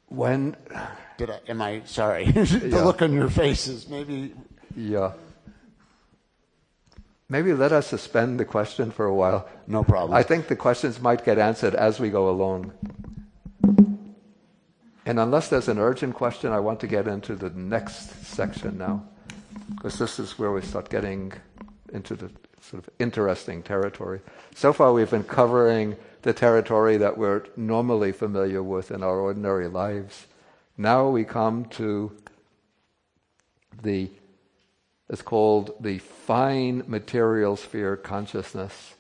When am I sorry? The look on your faces, maybe. Yeah. Maybe let us suspend the question for a while. No problem. I think the questions might get answered as we go along. And unless there's an urgent question, I want to get into the next section now, because this is where we start getting into the sort of interesting territory. So far we've been covering the territory that we're normally familiar with in our ordinary lives. Now we come to it's called the fine material sphere consciousness.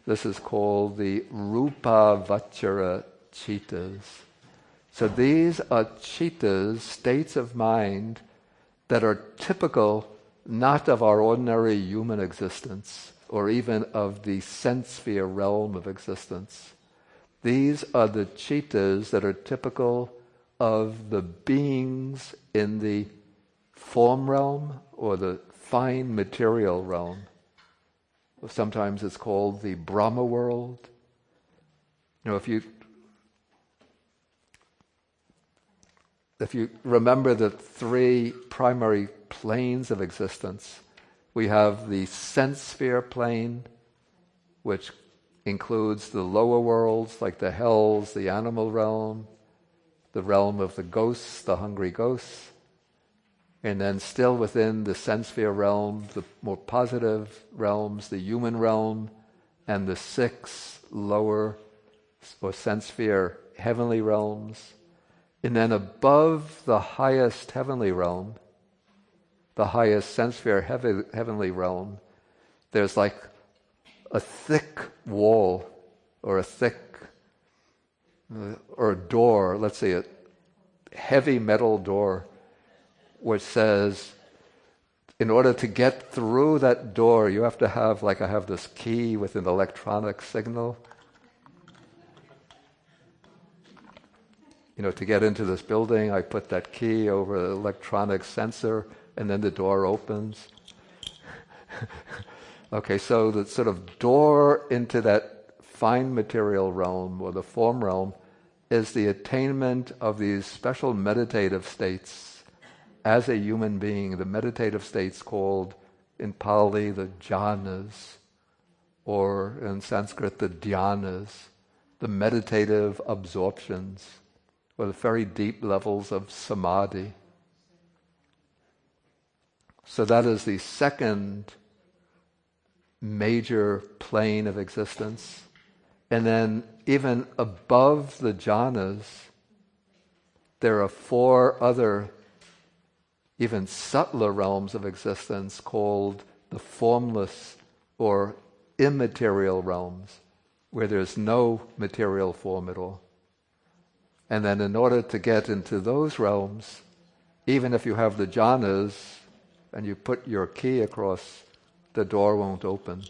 This is called the Rupa Vachara Chittas. So these are chittas, states of mind, that are typical not of our ordinary human existence, or even of the sense sphere realm of existence. These are the chittas that are typical of the beings in the form realm or the fine material realm. Sometimes it's called the Brahma world. You know, if you remember the three primary planes of existence, we have the sense sphere plane, which includes the lower worlds like the hells, the animal realm, the realm of the ghosts, the hungry ghosts, and then still within the sense sphere realm, the more positive realms, the human realm, and the 6 lower or sense sphere heavenly realms. And then above the highest heavenly realm, the highest sense sphere heavenly realm, there's like a thick wall or or a door, let's say a heavy metal door, which says, in order to get through that door, you have to have, like I have this key with an electronic signal. You know, to get into this building, I put that key over an electronic sensor, and then the door opens. Okay, so the sort of door into that fine material realm, or the form realm, is the attainment of these special meditative states. As a human being, the meditative states called in Pali the jhanas, or in Sanskrit the dhyanas, the meditative absorptions, or the very deep levels of samadhi. So that is the second major plane of existence. And then even above the jhanas, there are 4 other even subtler realms of existence called the formless or immaterial realms, where there's no material form at all. And then in order to get into those realms, even if you have the jhanas and you put your key across, the door won't open.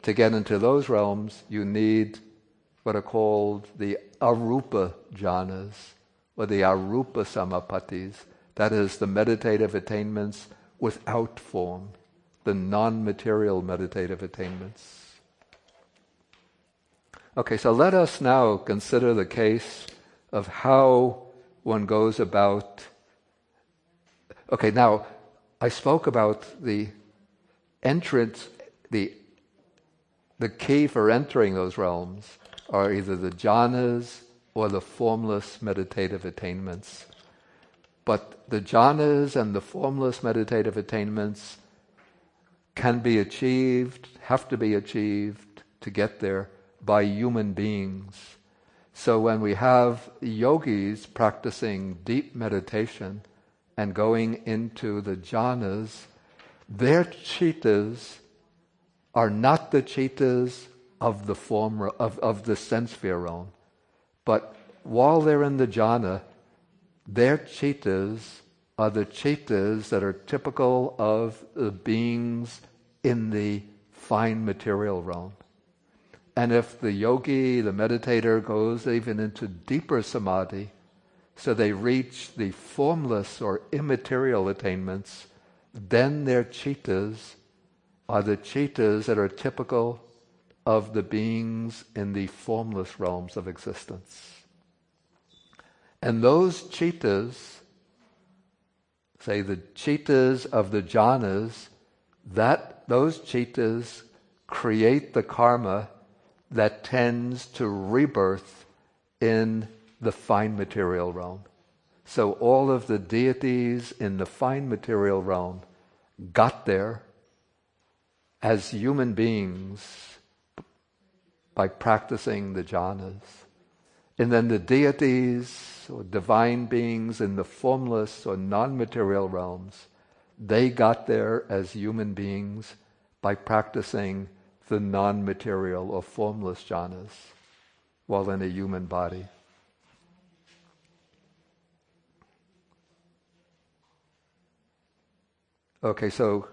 To get into those realms, you need what are called the arupa jhanas, or the arupa samapatis. That is the meditative attainments without form, the non-material meditative attainments. Okay, so let us now consider the case of how one goes about. Okay, now I spoke about the entrance, the key for entering those realms are either the jhanas or the formless meditative attainments. But the jhanas and the formless meditative attainments can be achieved, have to be achieved to get there by human beings. So when we have yogis practicing deep meditation and going into the jhanas, their chittas are not the chittas of the form of the sense sphere realm, but while they're in the jhana, their chittas are the chittas that are typical of the beings in the fine material realm. And if the yogi, the meditator, goes even into deeper samadhi, so they reach the formless or immaterial attainments, then their chittas are the chittas that are typical of the beings in the formless realms of existence. And those chittas, say the chittas of the jhanas, those chittas create the karma that tends to rebirth in the fine material realm. So all of the deities in the fine material realm got there as human beings by practicing the jhanas. And then the deities or divine beings in the formless or non-material realms, they got there as human beings by practicing the non-material or formless jhanas while in a human body. Okay, so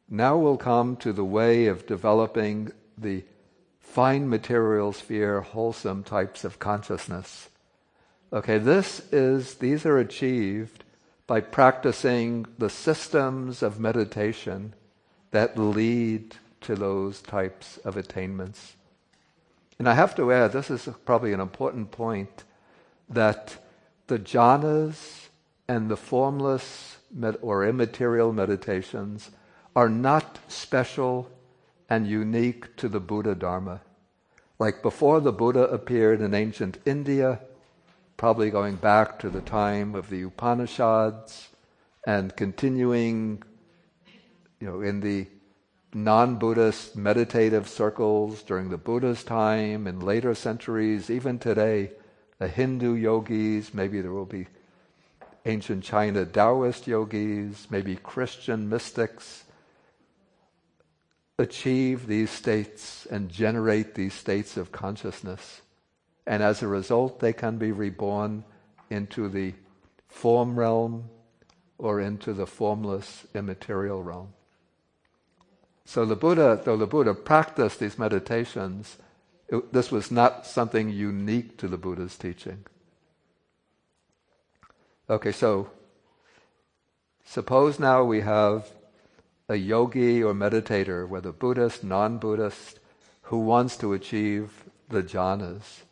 now we'll come to the way of developing the fine material sphere, wholesome types of consciousness. Okay, these are achieved by practicing the systems of meditation that lead to those types of attainments. And I have to add, this is probably an important point, that the jhanas and the formless or immaterial meditations are not special and unique to the Buddha Dharma. Like before the Buddha appeared in ancient India, probably going back to the time of the Upanishads and continuing, in the non-Buddhist meditative circles during the Buddha's time, in later centuries, even today, the Hindu yogis, maybe there will be ancient China Taoist yogis, maybe Christian mystics, achieve these states and generate these states of consciousness. And as a result, they can be reborn into the form realm or into the formless immaterial realm. So though the Buddha practiced these meditations, this was not something unique to the Buddha's teaching. Okay, so suppose now we have a yogi or meditator, whether Buddhist, non-Buddhist, who wants to achieve the jhanas.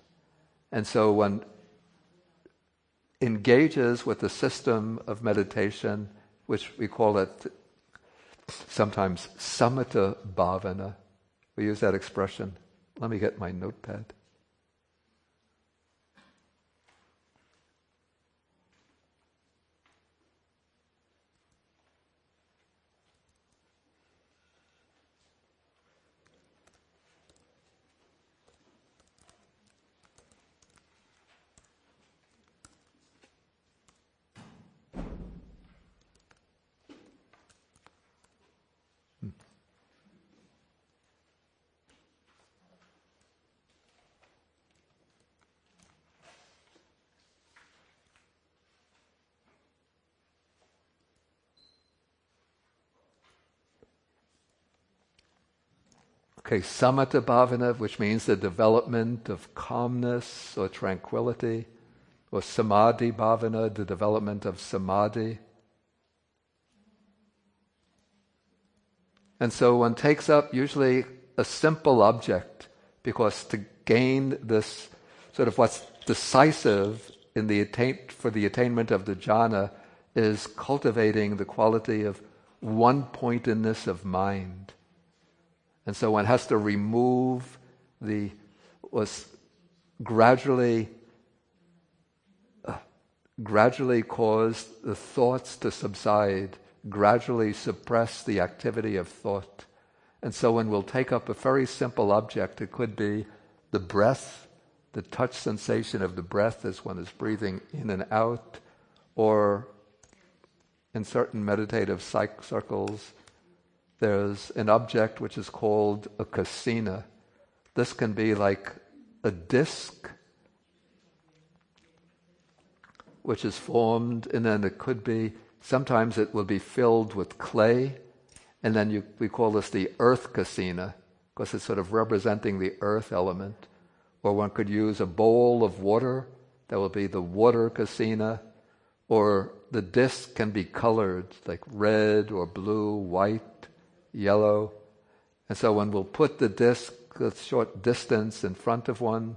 And so one engages with the system of meditation, which we call it sometimes samatha bhavana. We use that expression. Let me get my notepad. Okay, samatha bhavana, which means the development of calmness or tranquility, or samadhi bhavana, the development of samadhi. And so one takes up usually a simple object, because to gain this sort of what's decisive in for the attainment of the jhana is cultivating the quality of one-pointedness of mind. And so one has to remove gradually cause the thoughts to subside, gradually suppress the activity of thought. And so one will take up a very simple object. It could be the breath, the touch sensation of the breath as one is breathing in and out, or in certain meditative circles, there's an object which is called a kasina. This can be like a disc which is formed, and then it could be, sometimes it will be filled with clay, and then we call this the earth kasina, because it's sort of representing the earth element. Or one could use a bowl of water, that will be the water kasina, or the disc can be colored, like red or blue, white, yellow. And so one will put the disc a short distance in front of one,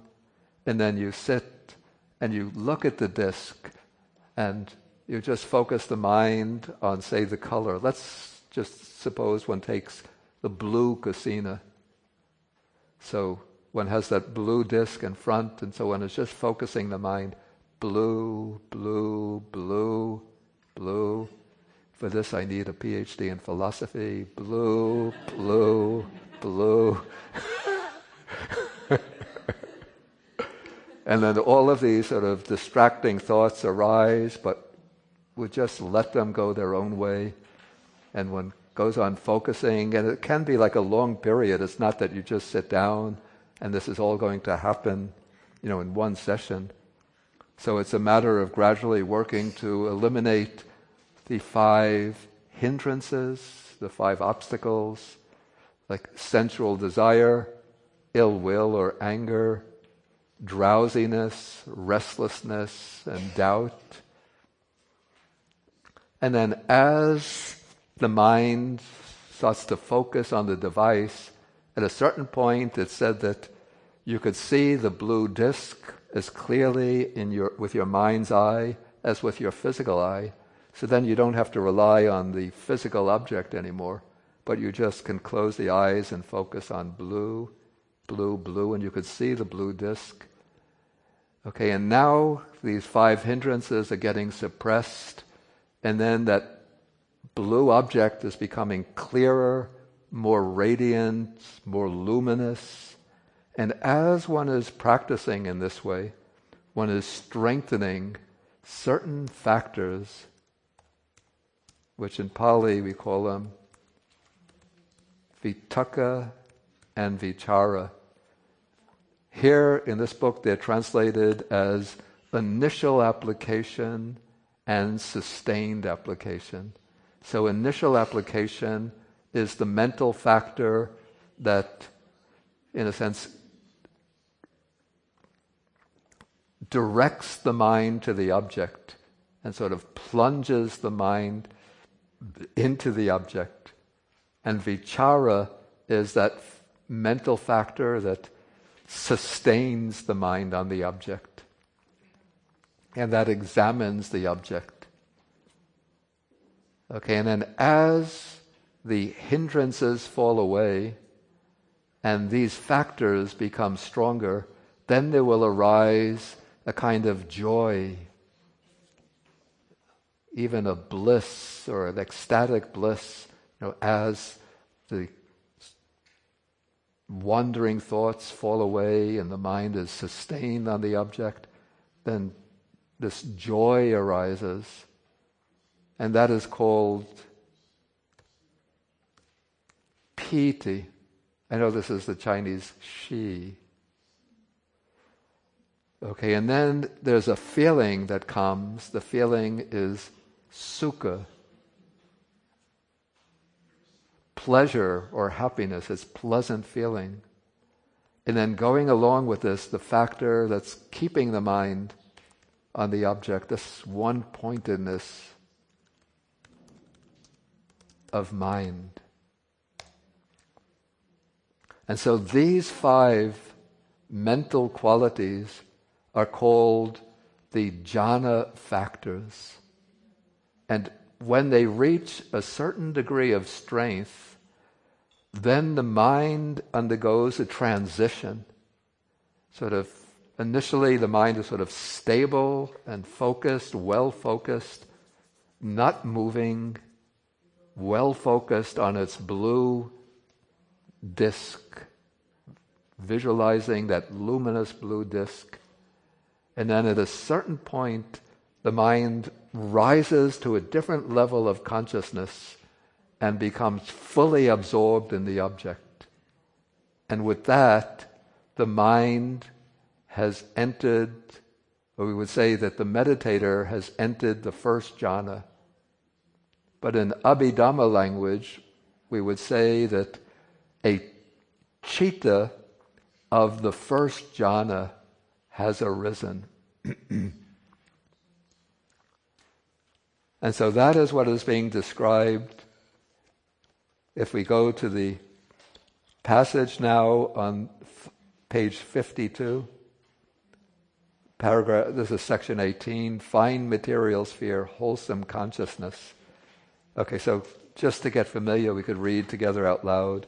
and then you sit and you look at the disc and you just focus the mind on, say, the color. Let's Just suppose one takes the blue kasina. So one has that blue disc in front, and so one is just focusing the mind. Blue, blue, blue, blue. For this I need a PhD in philosophy. Blue, blue, blue. And then all of these sort of distracting thoughts arise, but we just let them go their own way. And one goes on focusing, and it can be like a long period. It's not that you just sit down and this is all going to happen, in one session. So it's a matter of gradually working to eliminate the 5 hindrances, the 5 obstacles, like sensual desire, ill will or anger, drowsiness, restlessness, and doubt. And then as the mind starts to focus on the device, at a certain point it said that you could see the blue disc as clearly with your mind's eye as with your physical eye. So then you don't have to rely on the physical object anymore, but you just can close the eyes and focus on blue, blue, blue, and you could see the blue disc. Okay, and now these 5 hindrances are getting suppressed, and then that blue object is becoming clearer, more radiant, more luminous. And as one is practicing in this way, one is strengthening certain factors, which in Pali we call them vitakka and vichara. Here in this book they're translated as initial application and sustained application. So initial application is the mental factor that, in a sense, directs the mind to the object and sort of plunges the mind into the object. And vichara is that mental factor that sustains the mind on the object and that examines the object. Okay, and then as the hindrances fall away and these factors become stronger, then there will arise a kind of joy, even a bliss or an ecstatic bliss, as the wandering thoughts fall away and the mind is sustained on the object, then this joy arises. And that is called piti. I know this is the Chinese shi. Okay, and then there's a feeling that comes. The feeling is sukha. Pleasure or happiness. It's pleasant feeling. And then going along with this, the factor that's keeping the mind on the object, this one-pointedness of mind. And so these 5 mental qualities are called the jhana factors. And when they reach a certain degree of strength, then the mind undergoes a transition. Sort of, initially the mind is sort of stable and focused, well-focused, not moving, well-focused on its blue disc, visualizing that luminous blue disc. And then at a certain point, the mind rises to a different level of consciousness and becomes fully absorbed in the object. And with that, the mind has entered, or we would say that the meditator has entered the first jhana. But in Abhidhamma language, we would say that a citta of the first jhana has arisen. And so that is what is being described. If we go to the passage now on page 52, this is section 18, fine material sphere, wholesome consciousness. Okay, so just to get familiar, we could read together out loud.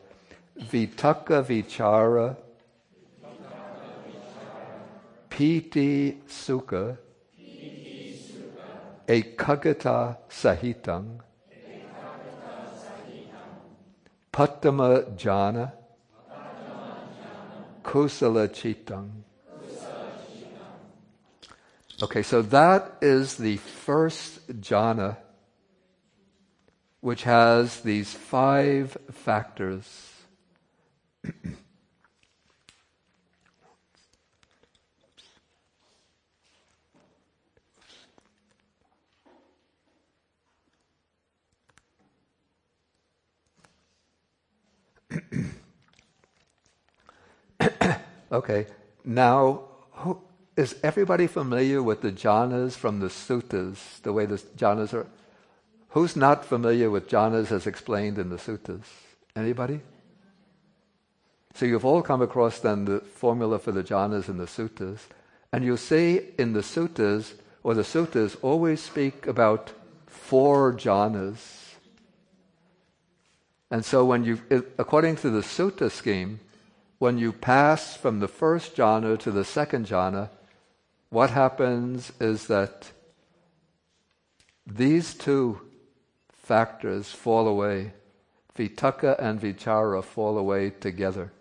Vitakka vichara, piti sukha, ekagata sahitam, pattama jhana, kusala chitam. Okay, so that is the first jhana, which has these 5 factors. Okay, now, is everybody familiar with the jhanas from the suttas, the way the jhanas are? Who's not familiar with jhanas as explained in the suttas? Anybody? So you've all come across then the formula for the jhanas in the suttas, and you'll see in the suttas, or the suttas always speak about 4 jhanas. And so according to the sutta scheme, when you pass from the first jhana to the second jhana, what happens is that these 2 factors fall away. Vitakka and vichara fall away together.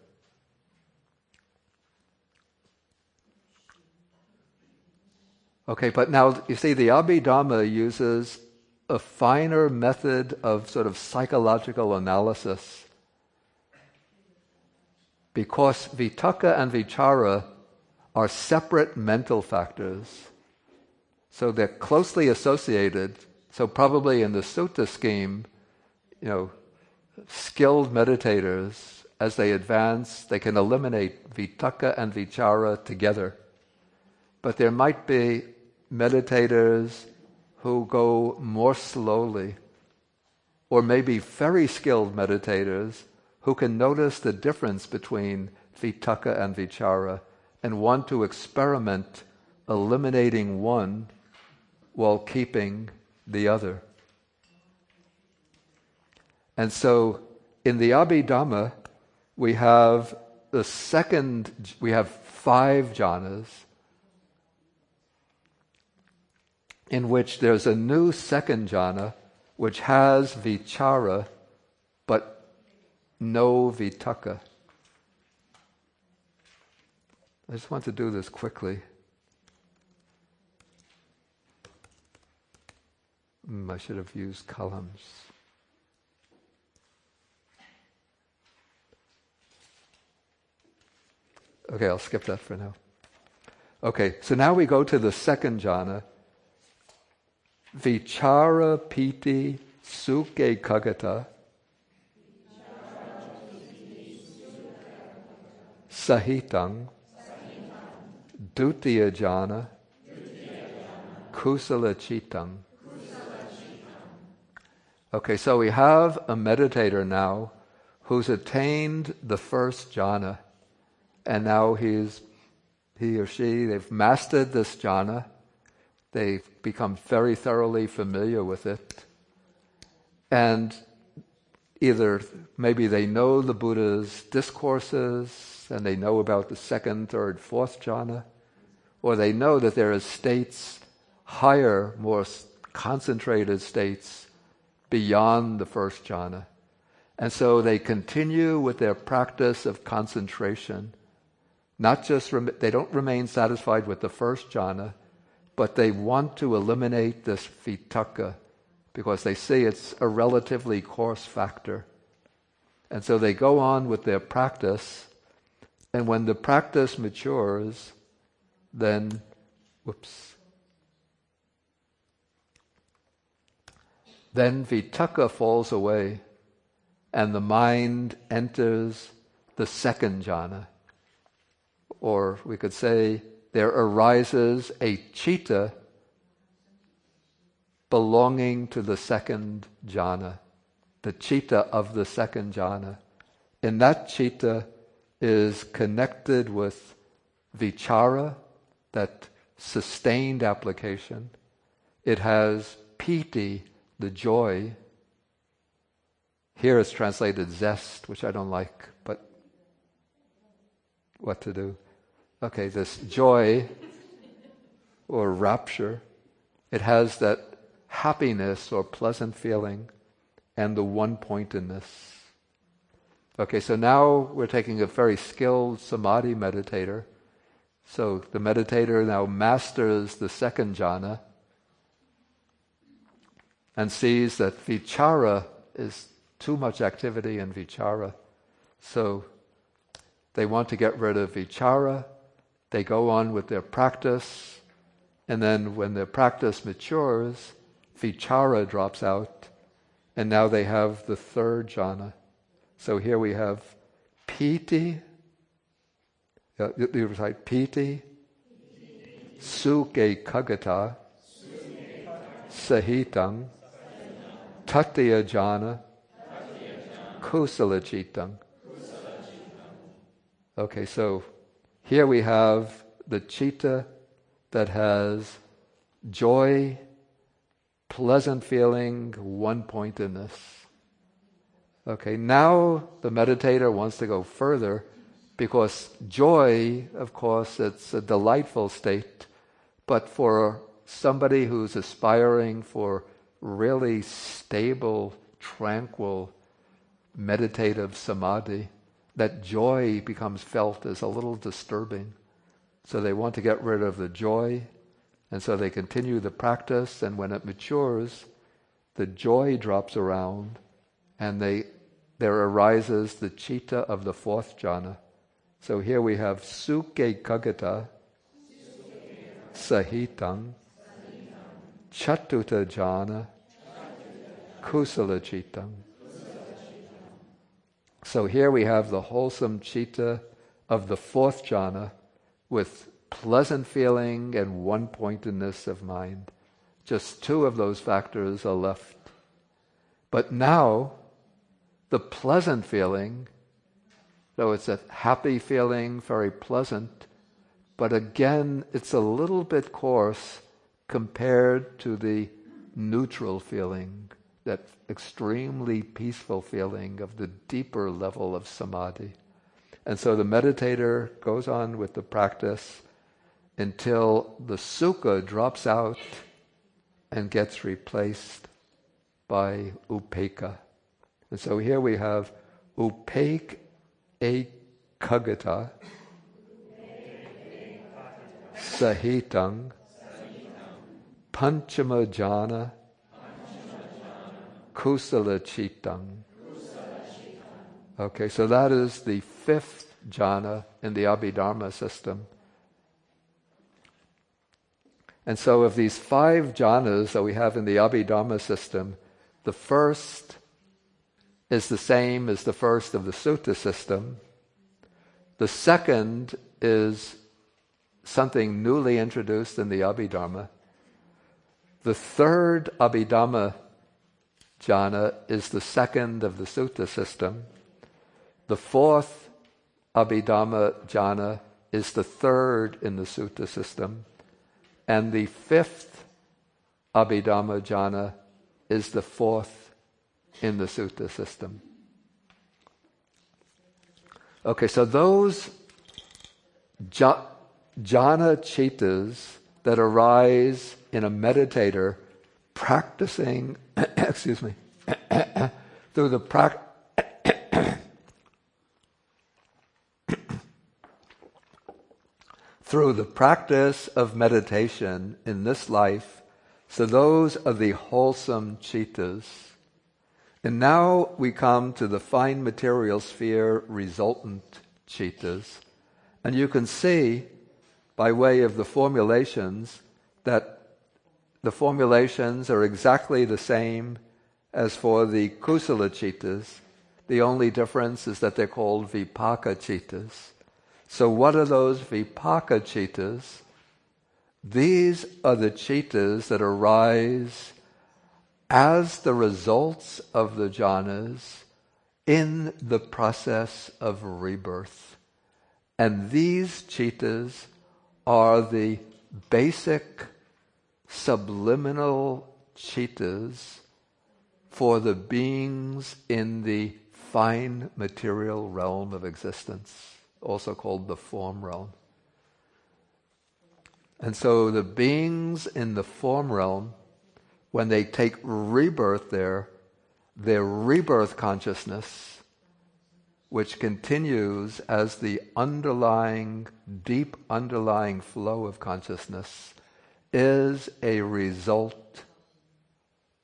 Okay, but now you see the Abhidhamma uses a finer method of sort of psychological analysis, because vitakka and vichara are separate mental factors. So they're closely associated. So probably in the sutta scheme, skilled meditators, as they advance, they can eliminate vitakka and vichara together. But there might be meditators who go more slowly, or maybe very skilled meditators who can notice the difference between vitakka and vichara and want to experiment eliminating one while keeping the other. And so in the Abhidhamma, we have 5 jhanas, in which there's a new second jhana which has vichara but no vitakka. I just want to do this quickly. I should have used columns. Okay, I'll skip that for now. Okay, so now we go to the second jhana. Vichara piti sukhe kagata sahitang dutiya jhana kusala chitam. Okay, so we have a meditator now who's attained the first jhana, and now he or she, they've mastered this jhana. They've become very thoroughly familiar with it. And either maybe they know the Buddha's discourses and they know about the second, third, fourth jhana, or they know that there are states, higher, more concentrated states beyond the first jhana. And so they continue with their practice of concentration. Not just, they don't remain satisfied with the first jhana, but they want to eliminate this vitakka because they see it's a relatively coarse factor. And so they go on with their practice, and when the practice matures, then, then vitakka falls away, and the mind enters the second jhana. Or we could say, there arises a citta belonging to the second jhana, the citta of the second jhana. And that citta is connected with vichara, that sustained application. It has piti, the joy, Here it's translated zest, which I don't like, but what to do? Okay, this joy or rapture, it has that happiness or pleasant feeling and the one-pointedness. Okay, so now we're taking a very skilled samadhi meditator. So the meditator now masters the second jhana and sees that vichara is too much activity in vichara. So they want to get rid of vichara. They go on with their practice. And then when their practice matures, vichara drops out. And now they have the third jhana. So here we have piti. You recite piti. Sukhe kagata. Sahitang. Tatya jhana. Kusala chitang. Okay, so here we have the citta that has joy, pleasant feeling, one-pointedness. Okay, now the meditator wants to go further because joy, of course, it's a delightful state, but for somebody who's aspiring for really stable, tranquil, meditative samadhi, that joy becomes felt as a little disturbing. So they want to get rid of the joy, and so they continue the practice, and when it matures, the joy drops around, and there arises the citta of the fourth jhana. So here we have sukhe kagata, sahitang, chatuta jhana, kusala cittang. So here we have the wholesome citta of the fourth jhana with pleasant feeling and one-pointedness of mind. Just two of those factors are left. But now, the pleasant feeling, though it's a happy feeling, very pleasant, but again, it's a little bit coarse compared to the neutral feeling, that extremely peaceful feeling of the deeper level of samadhi. And so the meditator goes on with the practice until the sukha drops out and gets replaced by upekkha. And so here we have upekkha ekagata sahitang panchama jhana kusala cittang. Okay, so that is the fifth jhana in the Abhidhamma system. And so of these five jhanas that we have in the Abhidhamma system, the first is the same as the first of the Sutta system. The second is something newly introduced in the Abhidhamma. The third Abhidhamma jhana is the second of the Sutta system. The fourth Abhidhamma jhana is the third in the Sutta system. And the fifth Abhidhamma jhana is the fourth in the Sutta system. Okay, so those jhana cittas that arise in a meditator practicing, excuse me, through the through the practice of meditation in this life, so those are the wholesome cittas. And now we come to the fine material sphere resultant cittas. And you can see, by way of the formulations, that the formulations are exactly the same as for the kusala cittas. The only difference is that they're called vipaka cittas. So what are those vipaka cittas? These are the cittas that arise as the results of the jhanas in the process of rebirth. And these cittas are the basic subliminal cittas for the beings in the fine material realm of existence, also called the form realm. And so the beings in the form realm, when they take rebirth there, their rebirth consciousness, which continues as the underlying, deep underlying flow of consciousness, is a result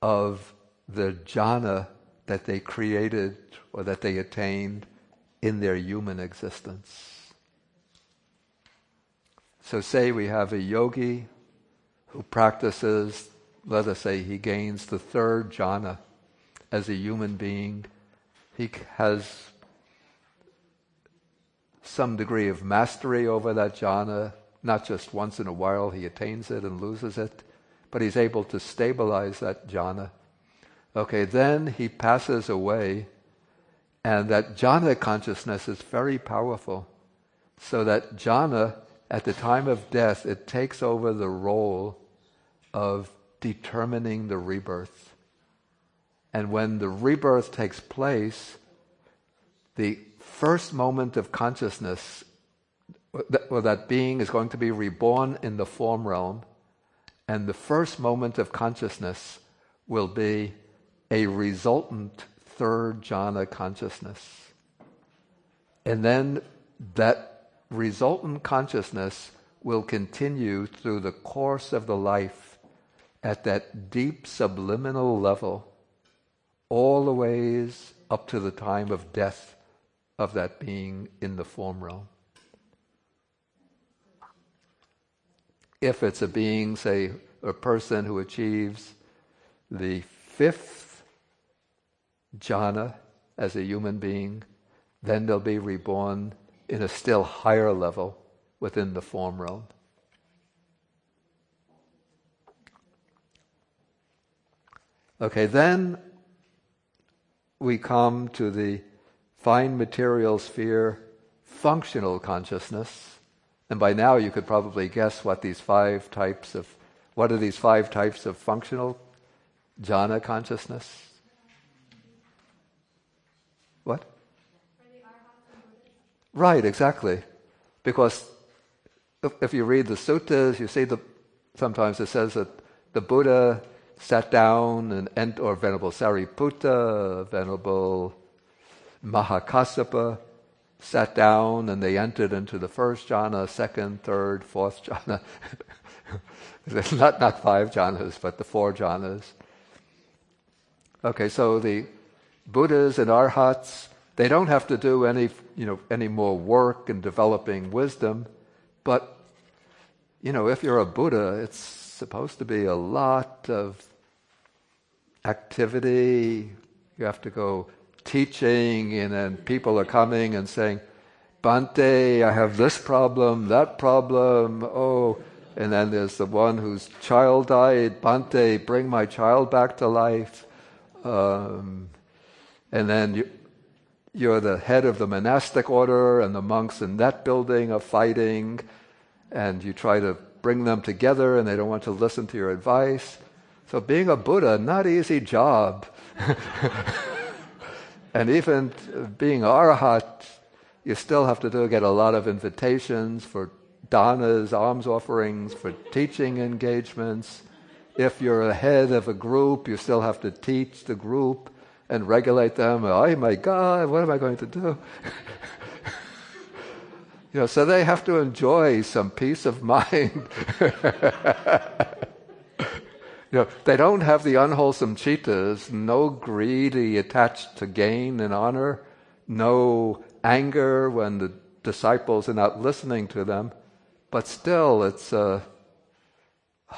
of the jhana that they created or that they attained in their human existence. So say we have a yogi who practices, let us say he gains the third jhana as a human being. He has some degree of mastery over that jhana, not just once in a while he attains it and loses it, but he's able to stabilize that jhana. Okay, then he passes away, and that jhana consciousness is very powerful. So that jhana, at the time of death, it takes over the role of determining the rebirth. And when the rebirth takes place, the first moment of consciousness, that being is going to be reborn in the form realm, and the first moment of consciousness will be a resultant third jhana consciousness. And then that resultant consciousness will continue through the course of the life at that deep subliminal level, all the ways up to the time of death of that being in the form realm. If it's a being, say, a person who achieves the fifth jhana as a human being, then they'll be reborn in a still higher level within the form realm. Okay, then we come to the fine material sphere functional consciousness. And by now you could probably guess what are these five types of functional jhana consciousness? What? Right, exactly. Because if you read the suttas, you see sometimes it says that the Buddha sat down or Venerable Sariputta, Venerable Mahakassapa sat down and they entered into the first jhana, second, third, fourth jhana. not five jhanas, but the four jhanas. Okay, so the Buddhas and Arhats, they don't have to do any more work in developing wisdom, but if you're a Buddha, it's supposed to be a lot of activity. You have to go teaching, and then people are coming and saying, Bhante, I have this problem, that problem, and then there's the one whose child died, Bhante, bring my child back to life. And then you're the head of the monastic order, and the monks in that building are fighting, and you try to bring them together, and they don't want to listen to your advice. So being a Buddha, not easy job. And even being Arhat, you still have to get a lot of invitations for danas, alms offerings, for teaching engagements. If you're a head of a group, you still have to teach the group and regulate them. Oh my God, what am I going to do? So they have to enjoy some peace of mind. They don't have the unwholesome chittas, no greedy attached to gain and honor, no anger when the disciples are not listening to them, but still it's a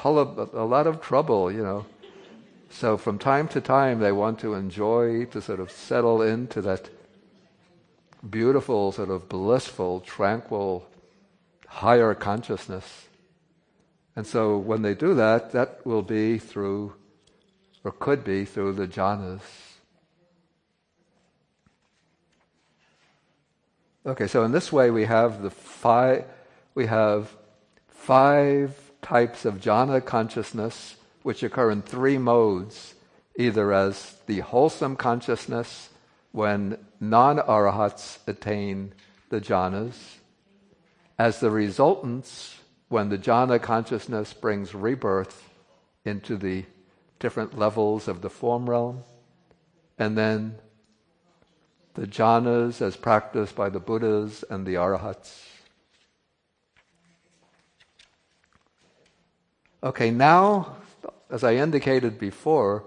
lot of trouble, So from time to time they want to enjoy, to sort of settle into that beautiful, sort of blissful, tranquil, higher consciousness. And so when they do that, that will be through, or could be through the jhanas. Okay, so in this way we have five types of jhana consciousness which occur in three modes. either as the wholesome consciousness when non-arahats attain the jhanas, as the resultants when the jhana consciousness brings rebirth into the different levels of the form realm, and then the jhanas as practiced by the Buddhas and the arahats. Okay, now, as I indicated before,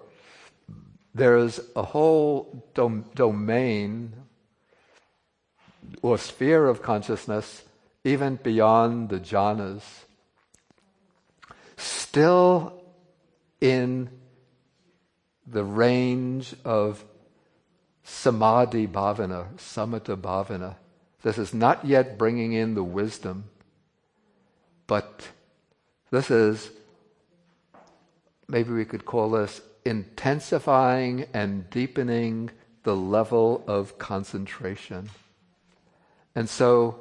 there's a whole domain or sphere of consciousness even beyond the jhanas, still in the range of samadhi bhavana, samatha bhavana. This is not yet bringing in the wisdom, but this is, maybe we could call this intensifying and deepening the level of concentration. And so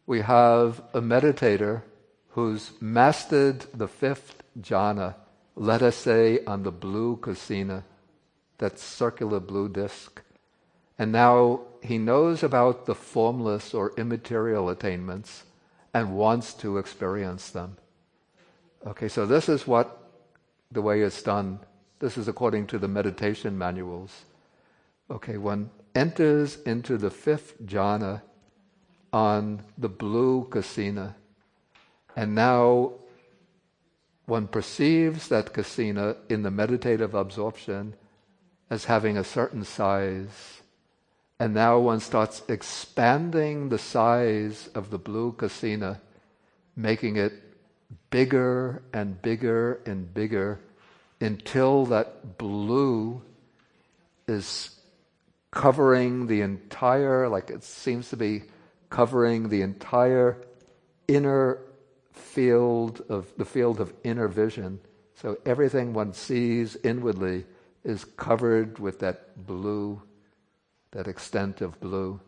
we have a meditator who's mastered the fifth jhana, let us say on the blue kasina, that circular blue disc. And now he knows about the formless or immaterial attainments and wants to experience them. Okay, so this is the way it's done. This is according to the meditation manuals. Okay, one enters into the fifth jhana on the blue kasina, and now one perceives that kasina in the meditative absorption as having a certain size, and now one starts expanding the size of the blue kasina, making it bigger and bigger and bigger until that blue is covering the entire, like it seems to be covering the entire inner field of inner vision. So everything one sees inwardly is covered with that blue, that extent of blue.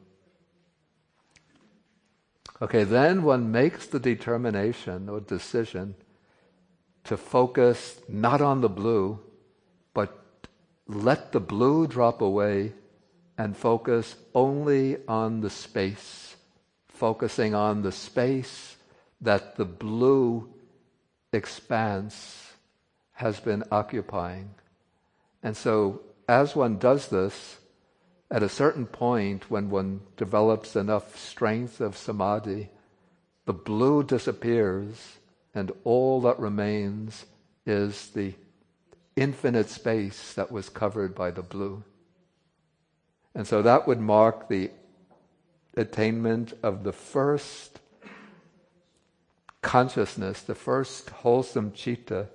Okay, then one makes the determination or decision to focus not on the blue, but let the blue drop away and focus only on the space, focusing on the space that the blue expanse has been occupying. And so as one does this, at a certain point when one develops enough strength of samadhi, the blue disappears and all that remains is the infinite space that was covered by the blue. And so that would mark the attainment of the first consciousness, the first wholesome citta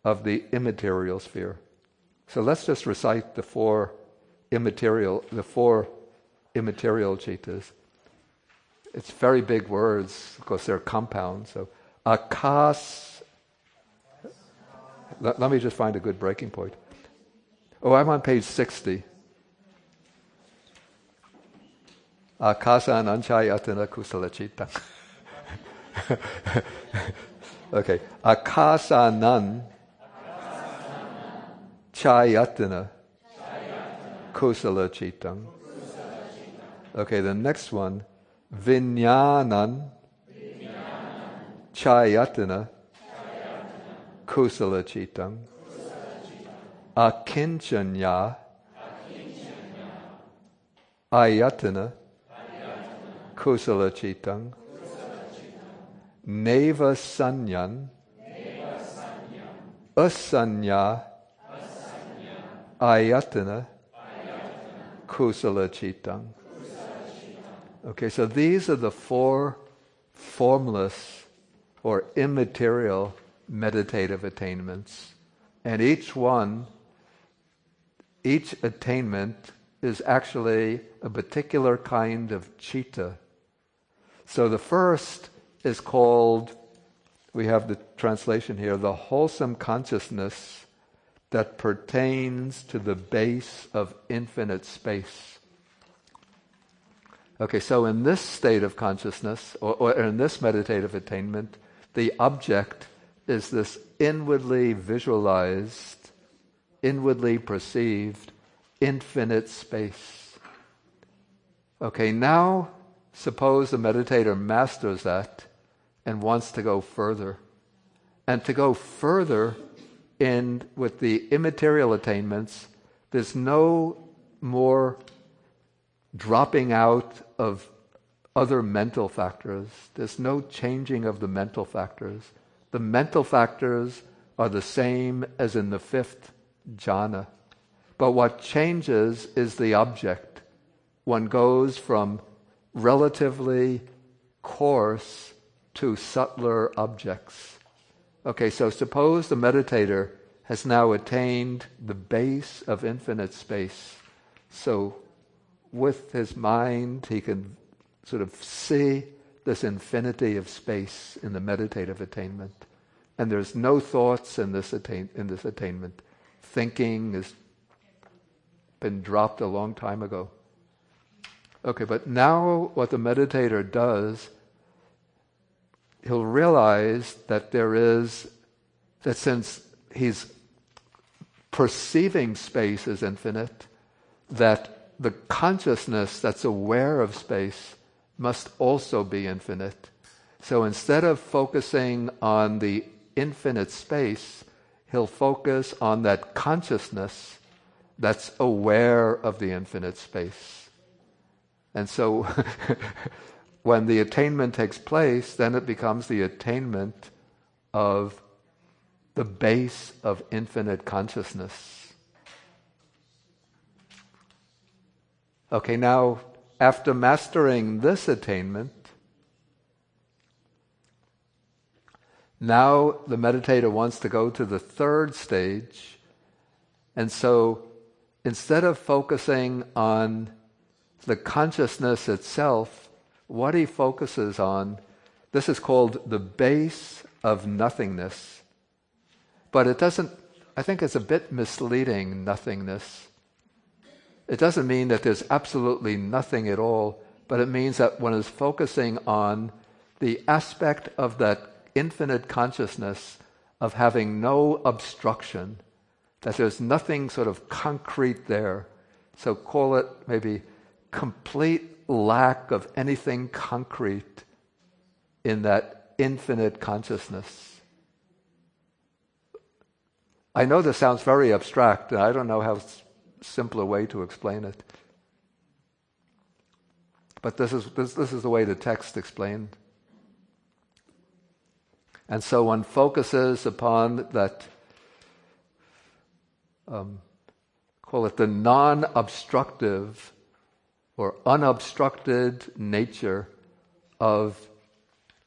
of the immaterial sphere. So let's just recite the four immaterial cittas. It's very big words because they're compound. So akas. Let me just find a good breaking point. Oh, I'm on page 60. Akasa ananchayatana kusala citta. Okay. Akasanan chayatana kusala citta. Okay, the next one. Vinyanan chayatana kusala citta. Akinchanya ayatana kusala citta. Neva sanyan asanya ayatana kusala citta. Okay, so these are the four formless or immaterial meditative attainments. And each attainment is actually a particular kind of citta. So the first is called, we have the translation here, the wholesome consciousness that pertains to the base of infinite space. Okay, so in this state of consciousness, or in this meditative attainment, the object is this inwardly visualized inwardly perceived infinite space. Okay, now suppose the meditator masters that and wants to go further. And to go further with the immaterial attainments, there's no more dropping out of other mental factors. There's no changing of the mental factors. The mental factors are the same as in the fifth jhana. But what changes is the object. One goes from relatively coarse to subtler objects. Okay, so suppose the meditator has now attained the base of infinite space. So with his mind, he can sort of see this infinity of space in the meditative attainment. And there's no thoughts in this attainment. Thinking has been dropped a long time ago. Okay, but now what the meditator does, he'll realize that that since he's perceiving space as infinite, that the consciousness that's aware of space must also be infinite. So instead of focusing on the infinite space, he'll focus on that consciousness that's aware of the infinite space. And so when the attainment takes place, then it becomes the attainment of the base of infinite consciousness. Okay, now after mastering this attainment, now the meditator wants to go to the third stage. And so instead of focusing on the consciousness itself, what he focuses on, this is called the base of nothingness. But it doesn't, I think it's a bit misleading, nothingness. It doesn't mean that there's absolutely nothing at all, but it means that one is focusing on the aspect of that infinite consciousness of having no obstruction, that there's nothing sort of concrete there. So call it maybe complete lack of anything concrete in that infinite consciousness. I know this sounds very abstract, and I don't know how simpler way to explain it. But this is the way the text explained. And so one focuses upon that, call it the non-obstructive or unobstructed nature of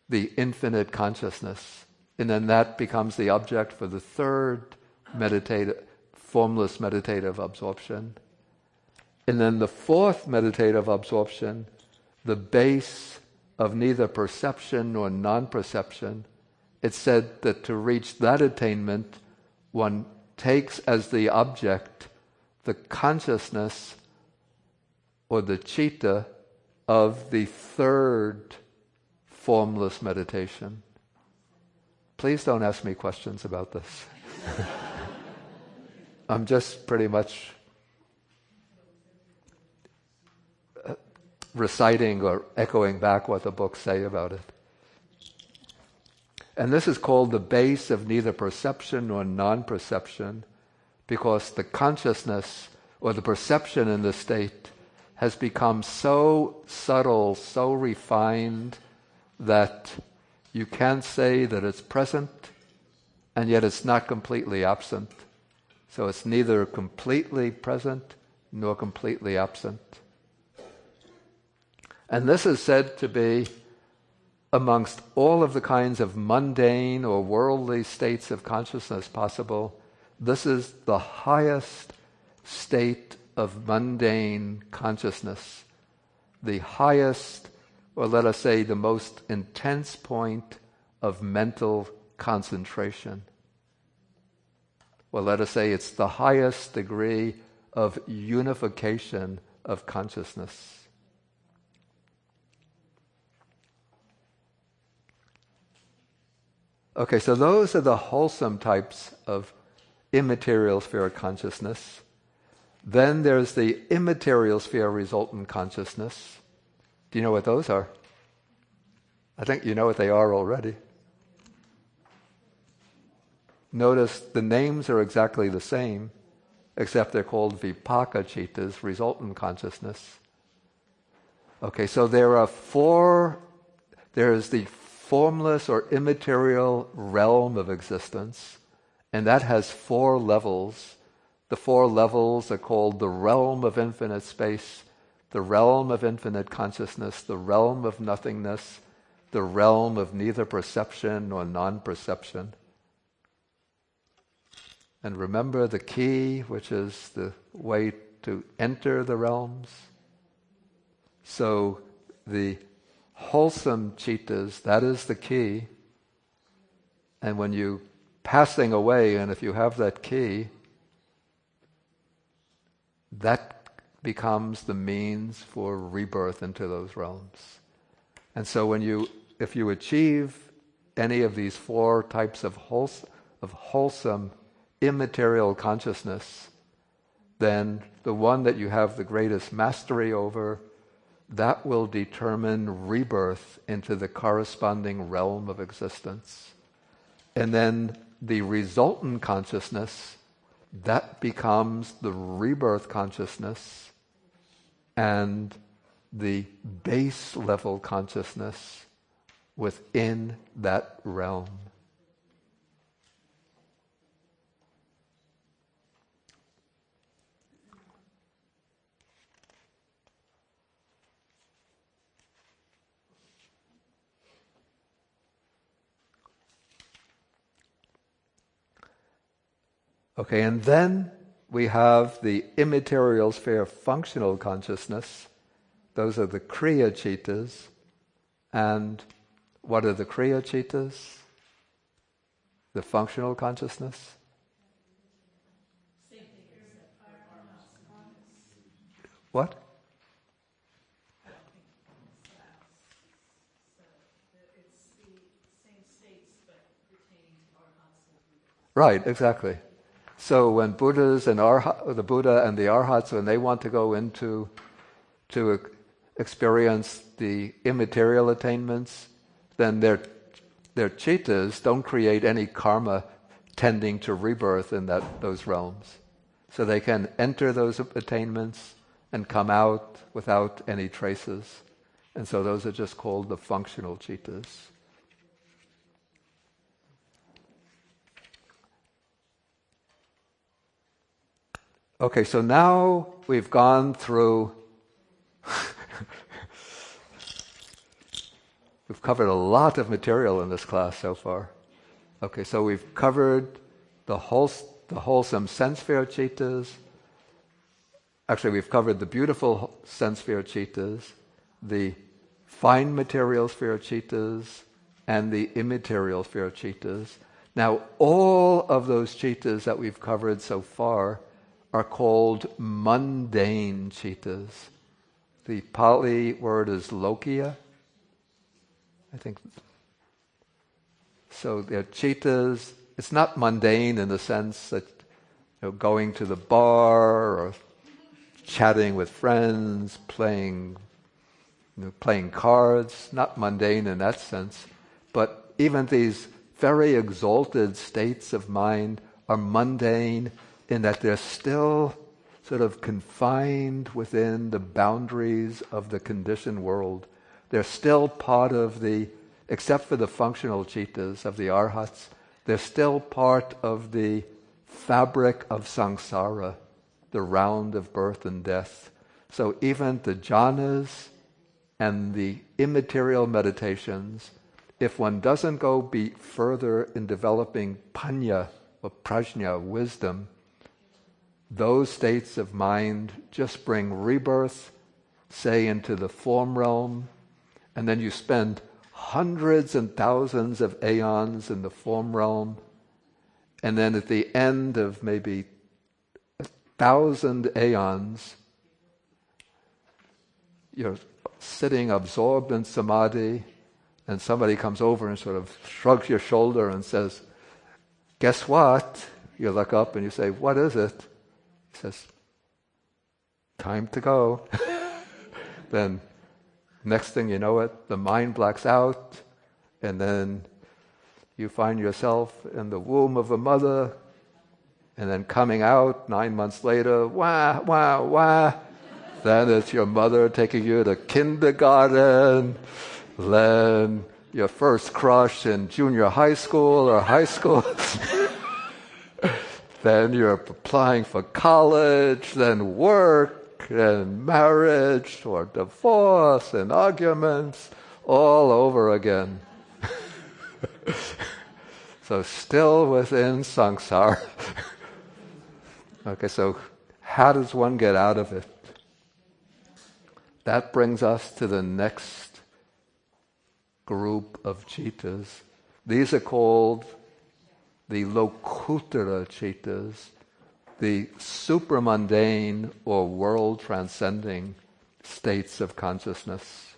the infinite consciousness. And then that becomes the object for the third formless meditative absorption. And then the fourth meditative absorption, the base of neither perception nor non-perception, it's said that to reach that attainment, one takes as the object the consciousness or the citta of the third formless meditation. Please don't ask me questions about this. I'm just pretty much reciting or echoing back what the books say about it. And this is called the base of neither perception nor non-perception, because the consciousness or the perception in the state has become so subtle, so refined, that you can't say that it's present, and yet it's not completely absent. So it's neither completely present nor completely absent. And this is said to be, amongst all of the kinds of mundane or worldly states of consciousness possible, this is the highest state of mundane consciousness, the highest, or let us say the most intense point of mental concentration. Well, let us say it's the highest degree of unification of consciousness. Okay, so those are the wholesome types of immaterial sphere of consciousness. Then there's the immaterial sphere resultant consciousness. Do you know what those are? I think you know what they are already. Notice the names are exactly the same, except they're called vipaka cittas, resultant consciousness. Okay, so there are four. There is the formless or immaterial realm of existence, and that has 4 levels. The 4 levels are called the realm of infinite space, the realm of infinite consciousness, the realm of nothingness, the realm of neither perception nor non-perception. And remember the key, which is the way to enter the realms. So the wholesome cittas, that is the key. And when you passing away, and if you have that key, that becomes the means for rebirth into those realms. And so if you achieve any of these 4 types of wholesome immaterial consciousness, then the one that you have the greatest mastery over, that will determine rebirth into the corresponding realm of existence. And then the resultant consciousness, that becomes the rebirth consciousness and the base level consciousness within that realm. Okay, and then we have the immaterial sphere of functional consciousness. Those are the Kriya Cittas. And what are the Kriya Cittas? The functional consciousness? What? Right, exactly. So when Buddhas and the Buddha and the Arhats, when they want to go into to experience the immaterial attainments, then their cittas don't create any karma tending to rebirth in those realms. So they can enter those attainments and come out without any traces. And so those are just called the functional cittas. Okay, so now we've gone through, we've covered a lot of material in this class so far. Okay, so we've covered the wholesome sense sphere cittas. Actually, we've covered the beautiful sense sphere cittas, the fine material sphere cittas, and the immaterial sphere cittas. Now, all of those cittas that we've covered so far are called mundane cittas. The Pali word is lokiya, I think. So they're cittas. It's not mundane in the sense that going to the bar or chatting with friends, playing cards. Not mundane in that sense. But even these very exalted states of mind are mundane in that they're still sort of confined within the boundaries of the conditioned world. They're still part of except for the functional cittas of the arhats, they're still part of the fabric of samsara, the round of birth and death. So even the jhanas and the immaterial meditations, if one doesn't go further in developing panya or prajna, wisdom, those states of mind just bring rebirth, say, into the form realm, and then you spend hundreds and thousands of aeons in the form realm, and then at the end of maybe 1,000 aeons, you're sitting absorbed in samadhi, and somebody comes over and sort of shrugs your shoulder and says, "Guess what? You look up and you say, what is it? He says, time to go. Then next thing you know it, the mind blacks out, and then you find yourself in the womb of a mother, and then coming out 9 months later, wah, wah, wah. Then it's your mother taking you to kindergarten, then your first crush in junior high school or high school. Then you're applying for college, then work, then marriage or divorce and arguments all over again. So still within samsara. Okay, so how does one get out of it? That brings us to the next group of chittas. These are called the lokutara chittas, the supramundane or world-transcending states of consciousness.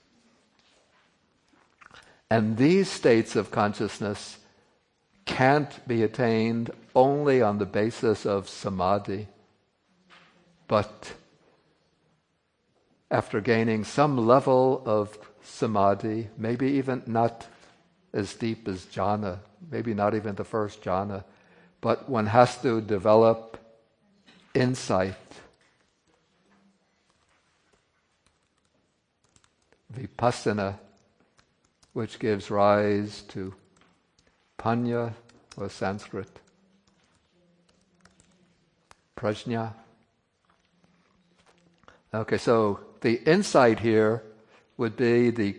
And these states of consciousness can't be attained only on the basis of samadhi, but after gaining some level of samadhi, maybe even not as deep as jhana, maybe not even the first jhana, but one has to develop insight, vipassana, which gives rise to panya, or Sanskrit, prajna. Okay, so the insight here would be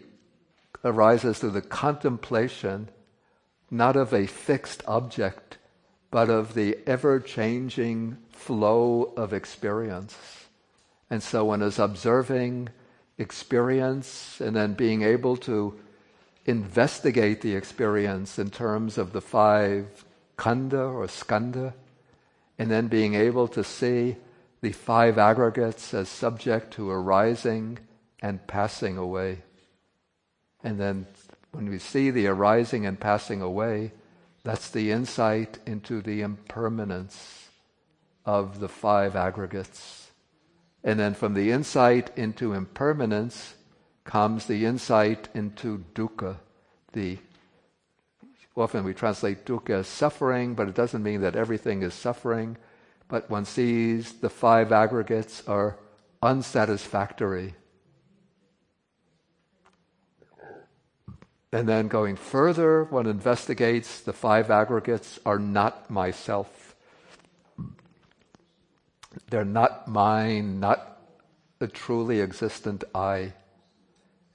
arises through the contemplation, not of a fixed object, but of the ever-changing flow of experience. And so one is observing experience and then being able to investigate the experience in terms of the 5 khandha or skandha, and then being able to see the 5 aggregates as subject to arising and passing away. And then when we see the arising and passing away, that's the insight into the impermanence of the 5 aggregates. And then from the insight into impermanence comes the insight into dukkha. Often we translate dukkha as suffering, but it doesn't mean that everything is suffering. But one sees the 5 aggregates are unsatisfactory. And then going further, one investigates the 5 aggregates are not myself. They're not mine, not the truly existent I.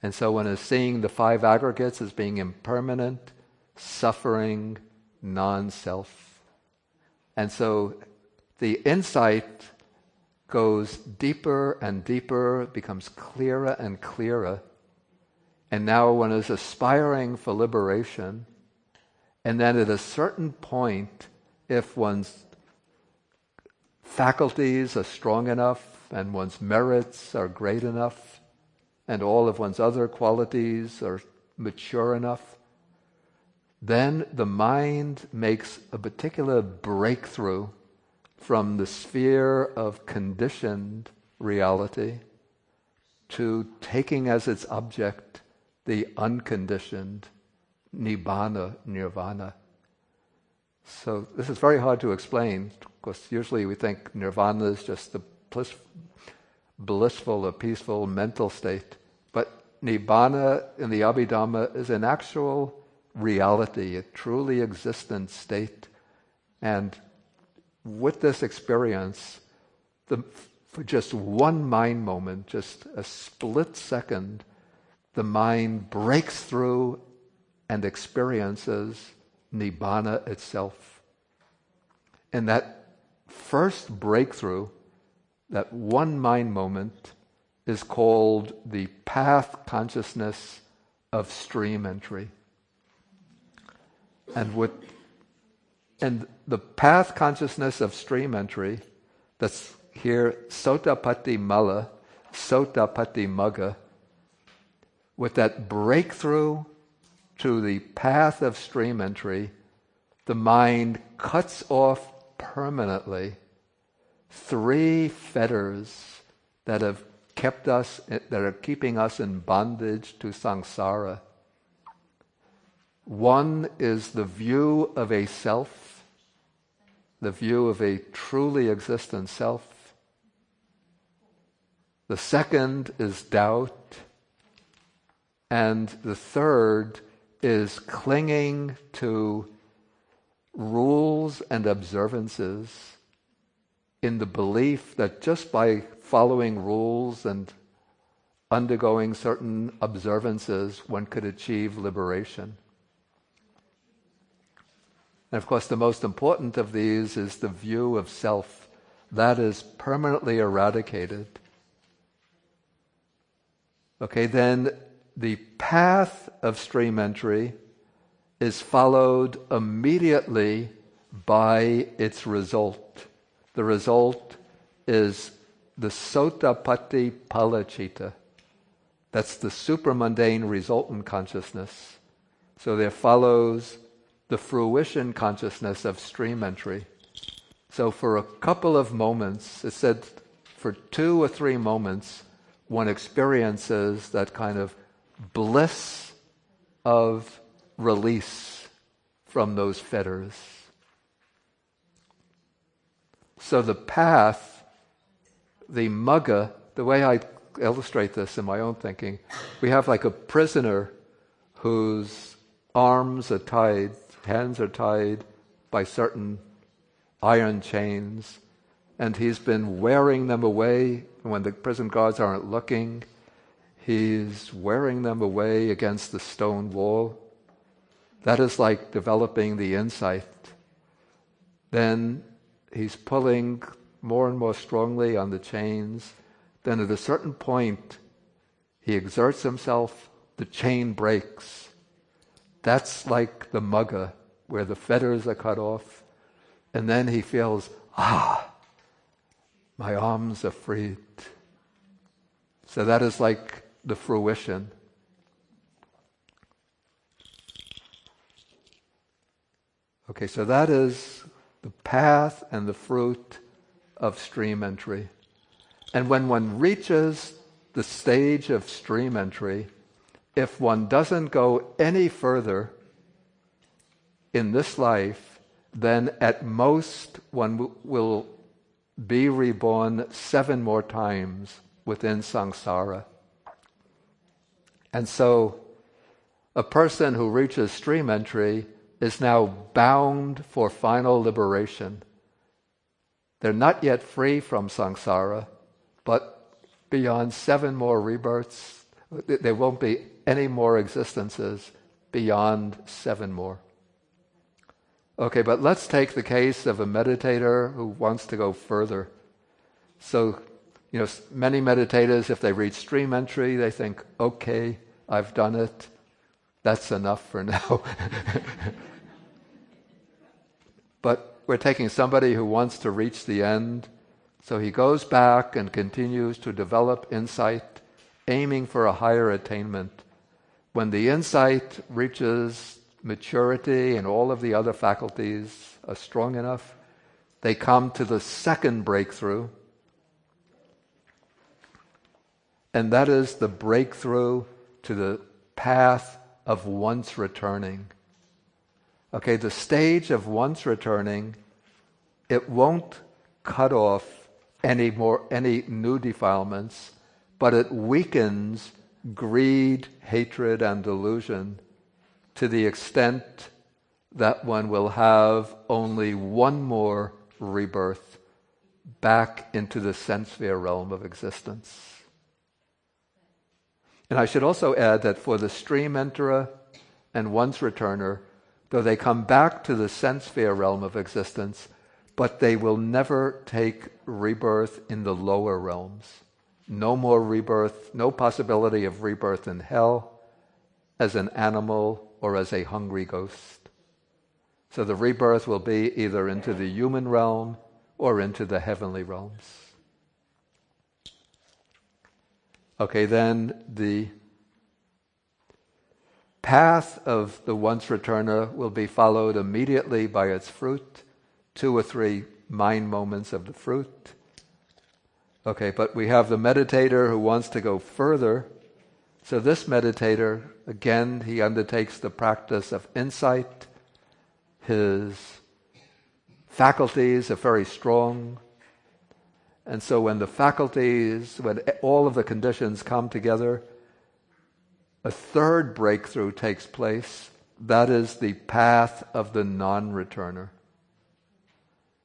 And so one is seeing the 5 aggregates as being impermanent, suffering, non-self. And so the insight goes deeper and deeper, becomes clearer and clearer. And now one is aspiring for liberation. And then at a certain point, if one's faculties are strong enough and one's merits are great enough, and all of one's other qualities are mature enough, then the mind makes a particular breakthrough from the sphere of conditioned reality to taking as its object the unconditioned nibbana, nirvana. So this is very hard to explain, because usually we think nirvana is just the blissful or peaceful mental state. But nibbana in the Abhidhamma is an actual reality, a truly existent state. And with this experience, for just one mind moment, just a split second, the mind breaks through and experiences nibbana itself. And that first breakthrough, that one mind moment, is called the path consciousness of stream entry. And the path consciousness of stream entry, that's here sotapatti mala, sotapatti magga, with that breakthrough to the path of stream entry, the mind cuts off permanently 3 fetters that have kept us, that are keeping us in bondage to samsara. One is the view of a self, the view of a truly existent self. The second is doubt. And the third is clinging to rules and observances in the belief that just by following rules and undergoing certain observances, one could achieve liberation. And of course, the most important of these is the view of self. That is permanently eradicated. Okay, then the path of stream entry is followed immediately by its result. The result is the Sotapatti Palachita. That's the supramundane resultant consciousness. So there follows the fruition consciousness of stream entry. So for a couple of moments, it said for 2 or 3 moments, one experiences that kind of bliss of release from those fetters. So the path, the magga, the way I illustrate this in my own thinking, we have like a prisoner whose arms are tied, hands are tied by certain iron chains, and he's been wearing them away. When the prison guards aren't looking, he's wearing them away against the stone wall. That is like developing the insight. Then he's pulling more and more strongly on the chains. Then at a certain point, he exerts himself, the chain breaks. That's like the magga, where the fetters are cut off. And then he feels, my arms are freed. So that is like the fruition. Okay, so that is the path and the fruit of stream entry. And when one reaches the stage of stream entry, if one doesn't go any further in this life, then at most one will be reborn 7 more times within samsara. And so a person who reaches stream entry is now bound for final liberation. They're not yet free from samsara, but beyond 7 more rebirths, there won't be any more existences beyond 7 more. Okay, but let's take the case of a meditator who wants to go further. So, many meditators, if they reach stream entry, they think, okay, I've done it. That's enough for now. But we're taking somebody who wants to reach the end. So he goes back and continues to develop insight, aiming for a higher attainment. When the insight reaches maturity and all of the other faculties are strong enough, they come to the second breakthrough. And that is the breakthrough to the path of once returning. Okay, the stage of once returning, it won't cut off any new defilements, but it weakens greed, hatred, and delusion to the extent that one will have only 1 more rebirth back into the sense sphere realm of existence. And I should also add that for the stream enterer and once returner, though they come back to the sense sphere realm of existence, but they will never take rebirth in the lower realms. No more rebirth, no possibility of rebirth in hell, as an animal, or as a hungry ghost. So the rebirth will be either into the human realm or into the heavenly realms. Okay, then the path of the once returner will be followed immediately by its fruit 2 or 3 mind moments of the fruit. Okay, but we have the meditator who wants to go further. So this meditator, again, he undertakes the practice of insight. His faculties are very strong. And so when all of the conditions come together, a third breakthrough takes place. That is the path of the non-returner.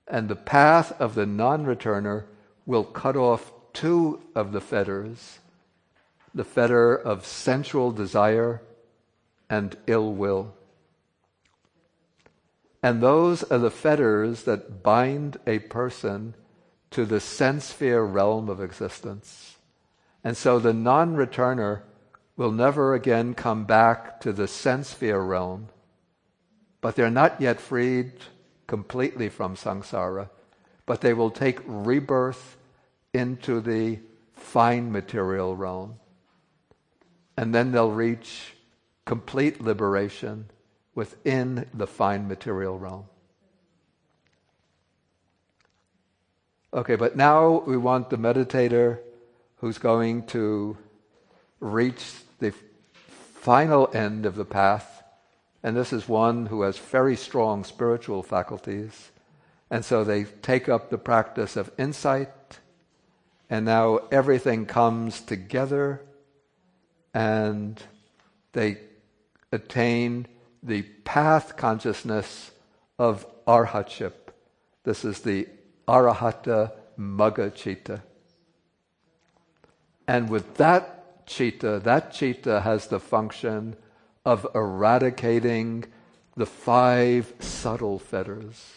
And the path of the non-returner will cut off 2 of the fetters, the fetter of sensual desire and ill will. And those are the fetters that bind a person to the sense-sphere realm of existence. And so the non-returner will never again come back to the sense-sphere realm, but they're not yet freed completely from samsara, but they will take rebirth into the fine material realm. And then they'll reach complete liberation within the fine material realm. Okay, but now we want the meditator who's going to reach the final end of the path, and this is one who has very strong spiritual faculties, and so they take up the practice of insight, and now everything comes together, and they attain the path consciousness of arhatship. This is the arahata magga citta. And with that citta has the function of eradicating the 5 subtle fetters.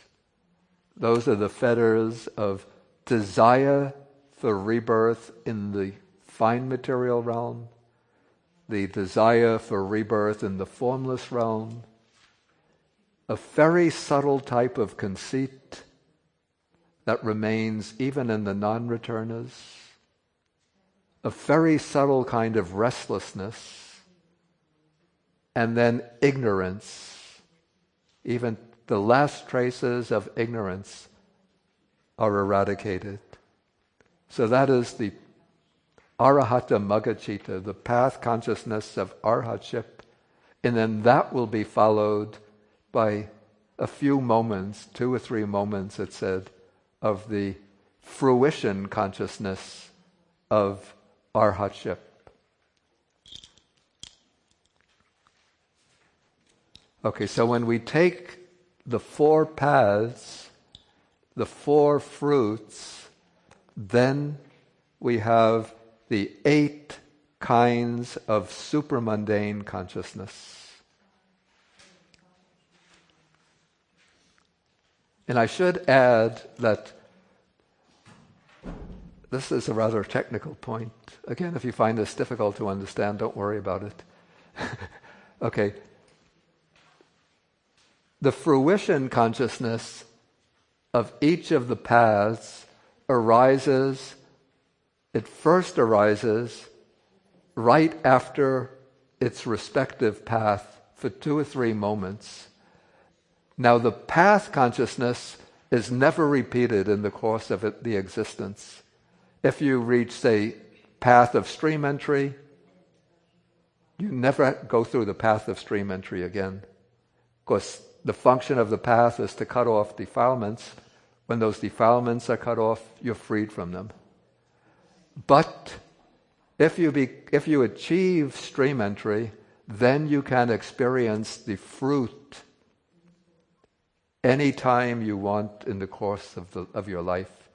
Those are the fetters of desire for rebirth in the fine material realm, the desire for rebirth in the formless realm, a very subtle type of conceit that remains even in the non-returners, a very subtle kind of restlessness, and then ignorance. Even the last traces of ignorance are eradicated. So that is the arahata magga citta, the path consciousness of arhatship, and then that will be followed by a few moments, 2 or 3 moments, it said, of the fruition consciousness of arhatship. Okay, so when we take the 4 paths, the 4 fruits, then we have the 8 kinds of supramundane consciousness. And I should add that this is a rather technical point. Again, if you find this difficult to understand, don't worry about it. Okay. The fruition consciousness of each of the paths it first arises right after its respective path for 2 or 3 moments. Now, the path consciousness is never repeated in the course of the existence. If you reach, say, path of stream entry, you never go through the path of stream entry again. Because the function of the path is to cut off defilements. When those defilements are cut off, you're freed from them. But if you achieve stream entry, then you can experience the fruit any time you want in the course of your life.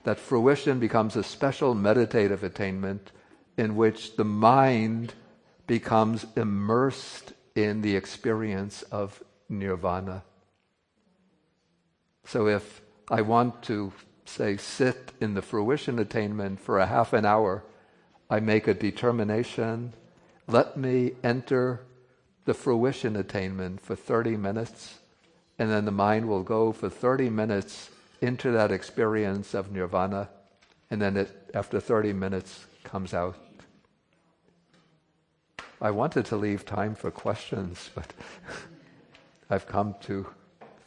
That fruition becomes a special meditative attainment in which the mind becomes immersed in the experience of nirvana. So if I want to, say, sit in the fruition attainment for a half an hour, I make a determination, let me enter the fruition attainment for 30 minutes, and then the mind will go for 30 minutes into that experience of nirvana, and then after 30 minutes comes out. I wanted to leave time for questions, but I've come to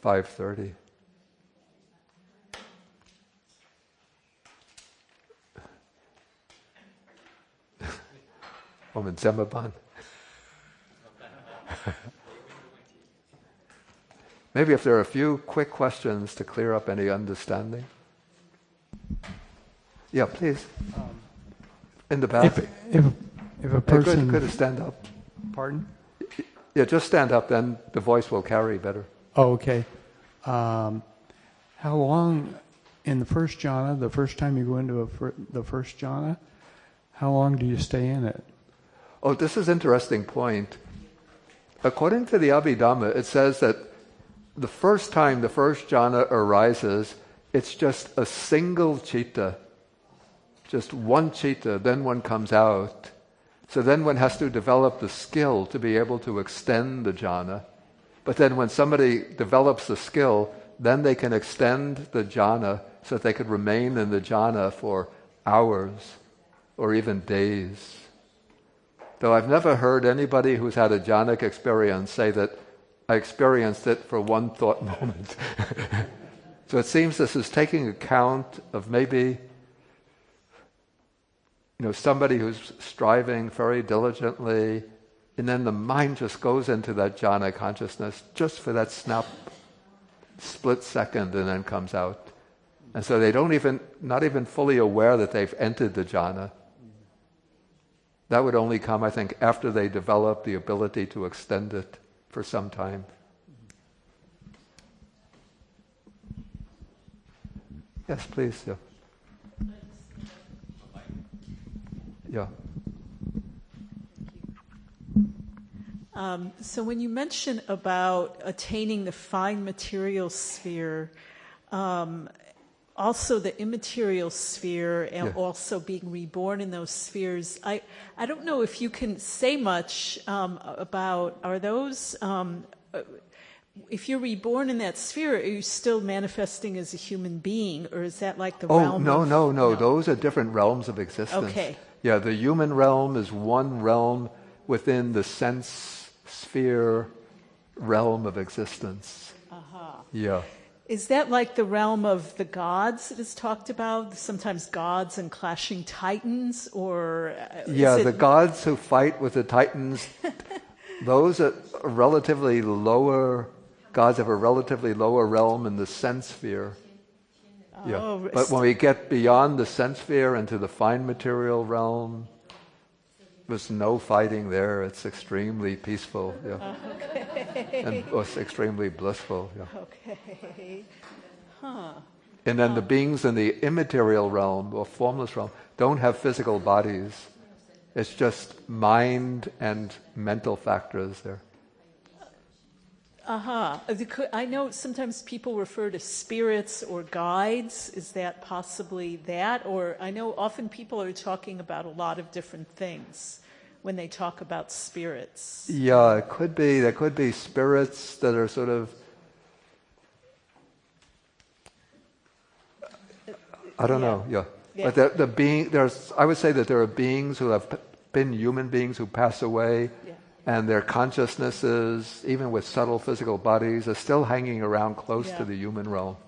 5:30. 我们怎么办? Maybe if there are a few quick questions to clear up any understanding. Yeah, please. In the back. If a person could stand up. Pardon? Yeah, just stand up, then the voice will carry better. Oh, okay. How long in the first jhana, the first time you go into the first jhana, how long do you stay in it? Oh, this is an interesting point. According to the Abhidhamma, it says that the first time the first jhana arises, it's just a single citta, just one citta, then one comes out. So then one has to develop the skill to be able to extend the jhana. But then when somebody develops the skill, then they can extend the jhana so that they could remain in the jhana for hours or even days. Though I've never heard anybody who's had a jhanic experience say that I experienced it for one thought moment. So it seems this is taking account of maybe somebody who's striving very diligently, and then the mind just goes into that jhana consciousness just for that split second, and then comes out. And so they not even fully aware that they've entered the jhana. That would only come, I think, after they develop the ability to extend it for some time. Yes, please. Yeah. Yeah. So when you mention about attaining the fine material sphere, also the immaterial sphere, and also being reborn in those spheres, I don't know if you can say much about, are those, if you're reborn in that sphere, are you still manifesting as a human being, or is that like the realm No. Those are different realms of existence. Okay. Yeah, the human realm is one realm within the sense sphere realm of existence. Yeah. Is that like the realm of the gods that is talked about? Sometimes gods and clashing titans, or the gods who fight with the titans, those are relatively lower. Gods have a relatively lower realm in the sense sphere. Yeah. But when we get beyond the sense sphere into the fine material realm, there's no fighting there. It's extremely peaceful. Yeah. And it's extremely blissful. Yeah. Okay. Huh. And then the beings in the immaterial realm or formless realm don't have physical bodies. It's just mind and mental factors there. I know sometimes people refer to spirits or guides. Is that possibly that? Or I know often people are talking about a lot of different things when they talk about spirits. Yeah, it could be. There could be spirits that are sort of, I don't know. Yeah. But I would say that there are beings who have been human beings who pass away. And their consciousnesses, even with subtle physical bodies, are still hanging around close to the human realm.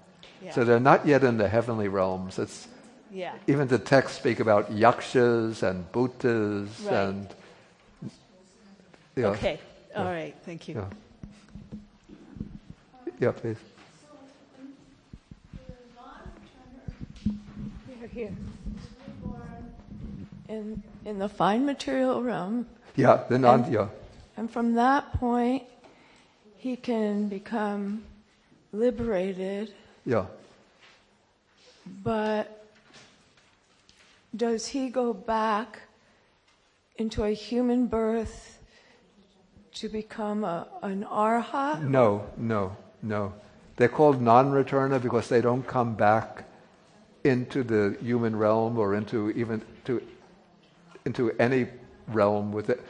So they're not yet in the heavenly realms. Even the texts speak about yakshas and bhutas and. Okay. All right. Thank you. Yeah, please. Here. In the fine material realm. Yeah, the non. And from that point, he can become liberated. Yeah. But does he go back into a human birth to become an arhat? No. They're called non-returner because they don't come back into the human realm or into any realm with it.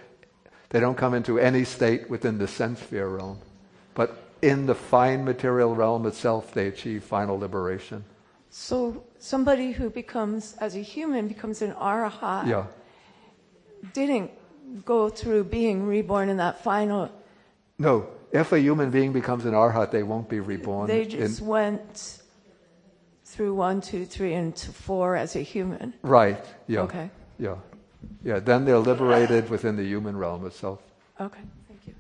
They don't come into any state within the sense sphere realm. But in the fine material realm itself, they achieve final liberation. So somebody who becomes, as a human, becomes an arhat, didn't go through being reborn in that final... No. If a human being becomes an arhat, they won't be reborn. They just went through 1, 2, 3, and to 4 as a human. Right. Yeah. Okay. Yeah. Yeah, then they're liberated within the human realm itself. Okay, thank you.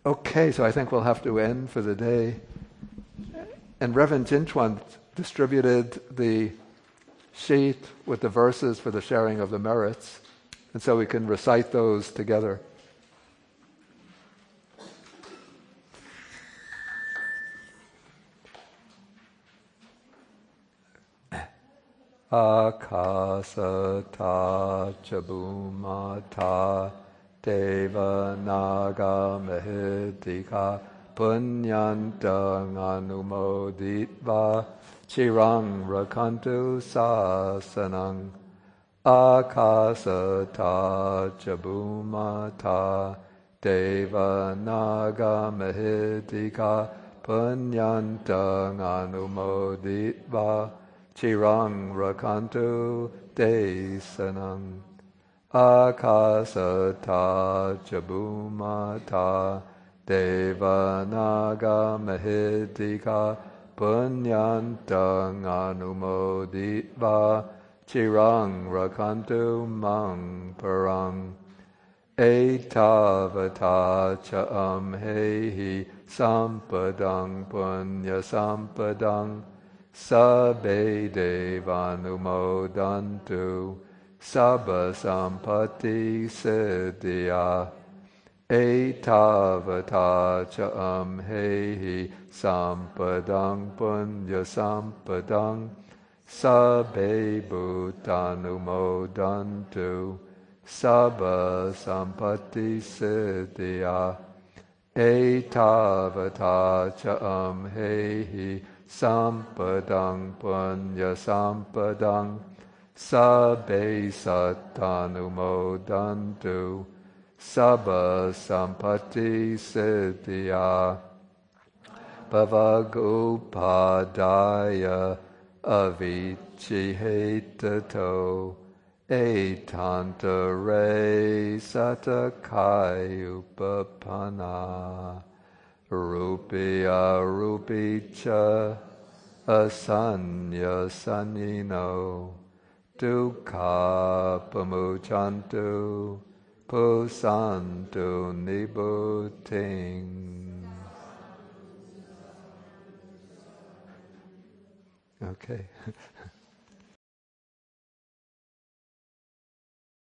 Okay, so I think we'll have to end for the day. And Reverend Jinchuan distributed the sheet with the verses for the sharing of the merits, and so we can recite those together. Akasata chabumata deva naga mahidika punyantang anumoditva chirang rakantu sasanang. Akasata chabumata deva naga mahidika punyantang anumoditva chirang rakantu desanang. Akasata chabumata deva naga mahidika punyantang anumoditva chirang rakantu mang parang. Etavata cha amhehi sampadang punya sampadang sabbe devanumodantu sabba sampatti siddhya. Etavata cha amhehi sampadang punya sampadang sabbe bhutanumodantu sabba sampatti siddhya. Etavata cha amhehi sampadang punya sampadang sabbe sattanumodantu sabba sampatti siddhya. Bhavagopadaya avichihetato etantare satakayupapana rupya rupicha asanya sanino dukkha pamuchantu pusantu nibbutting. Okay.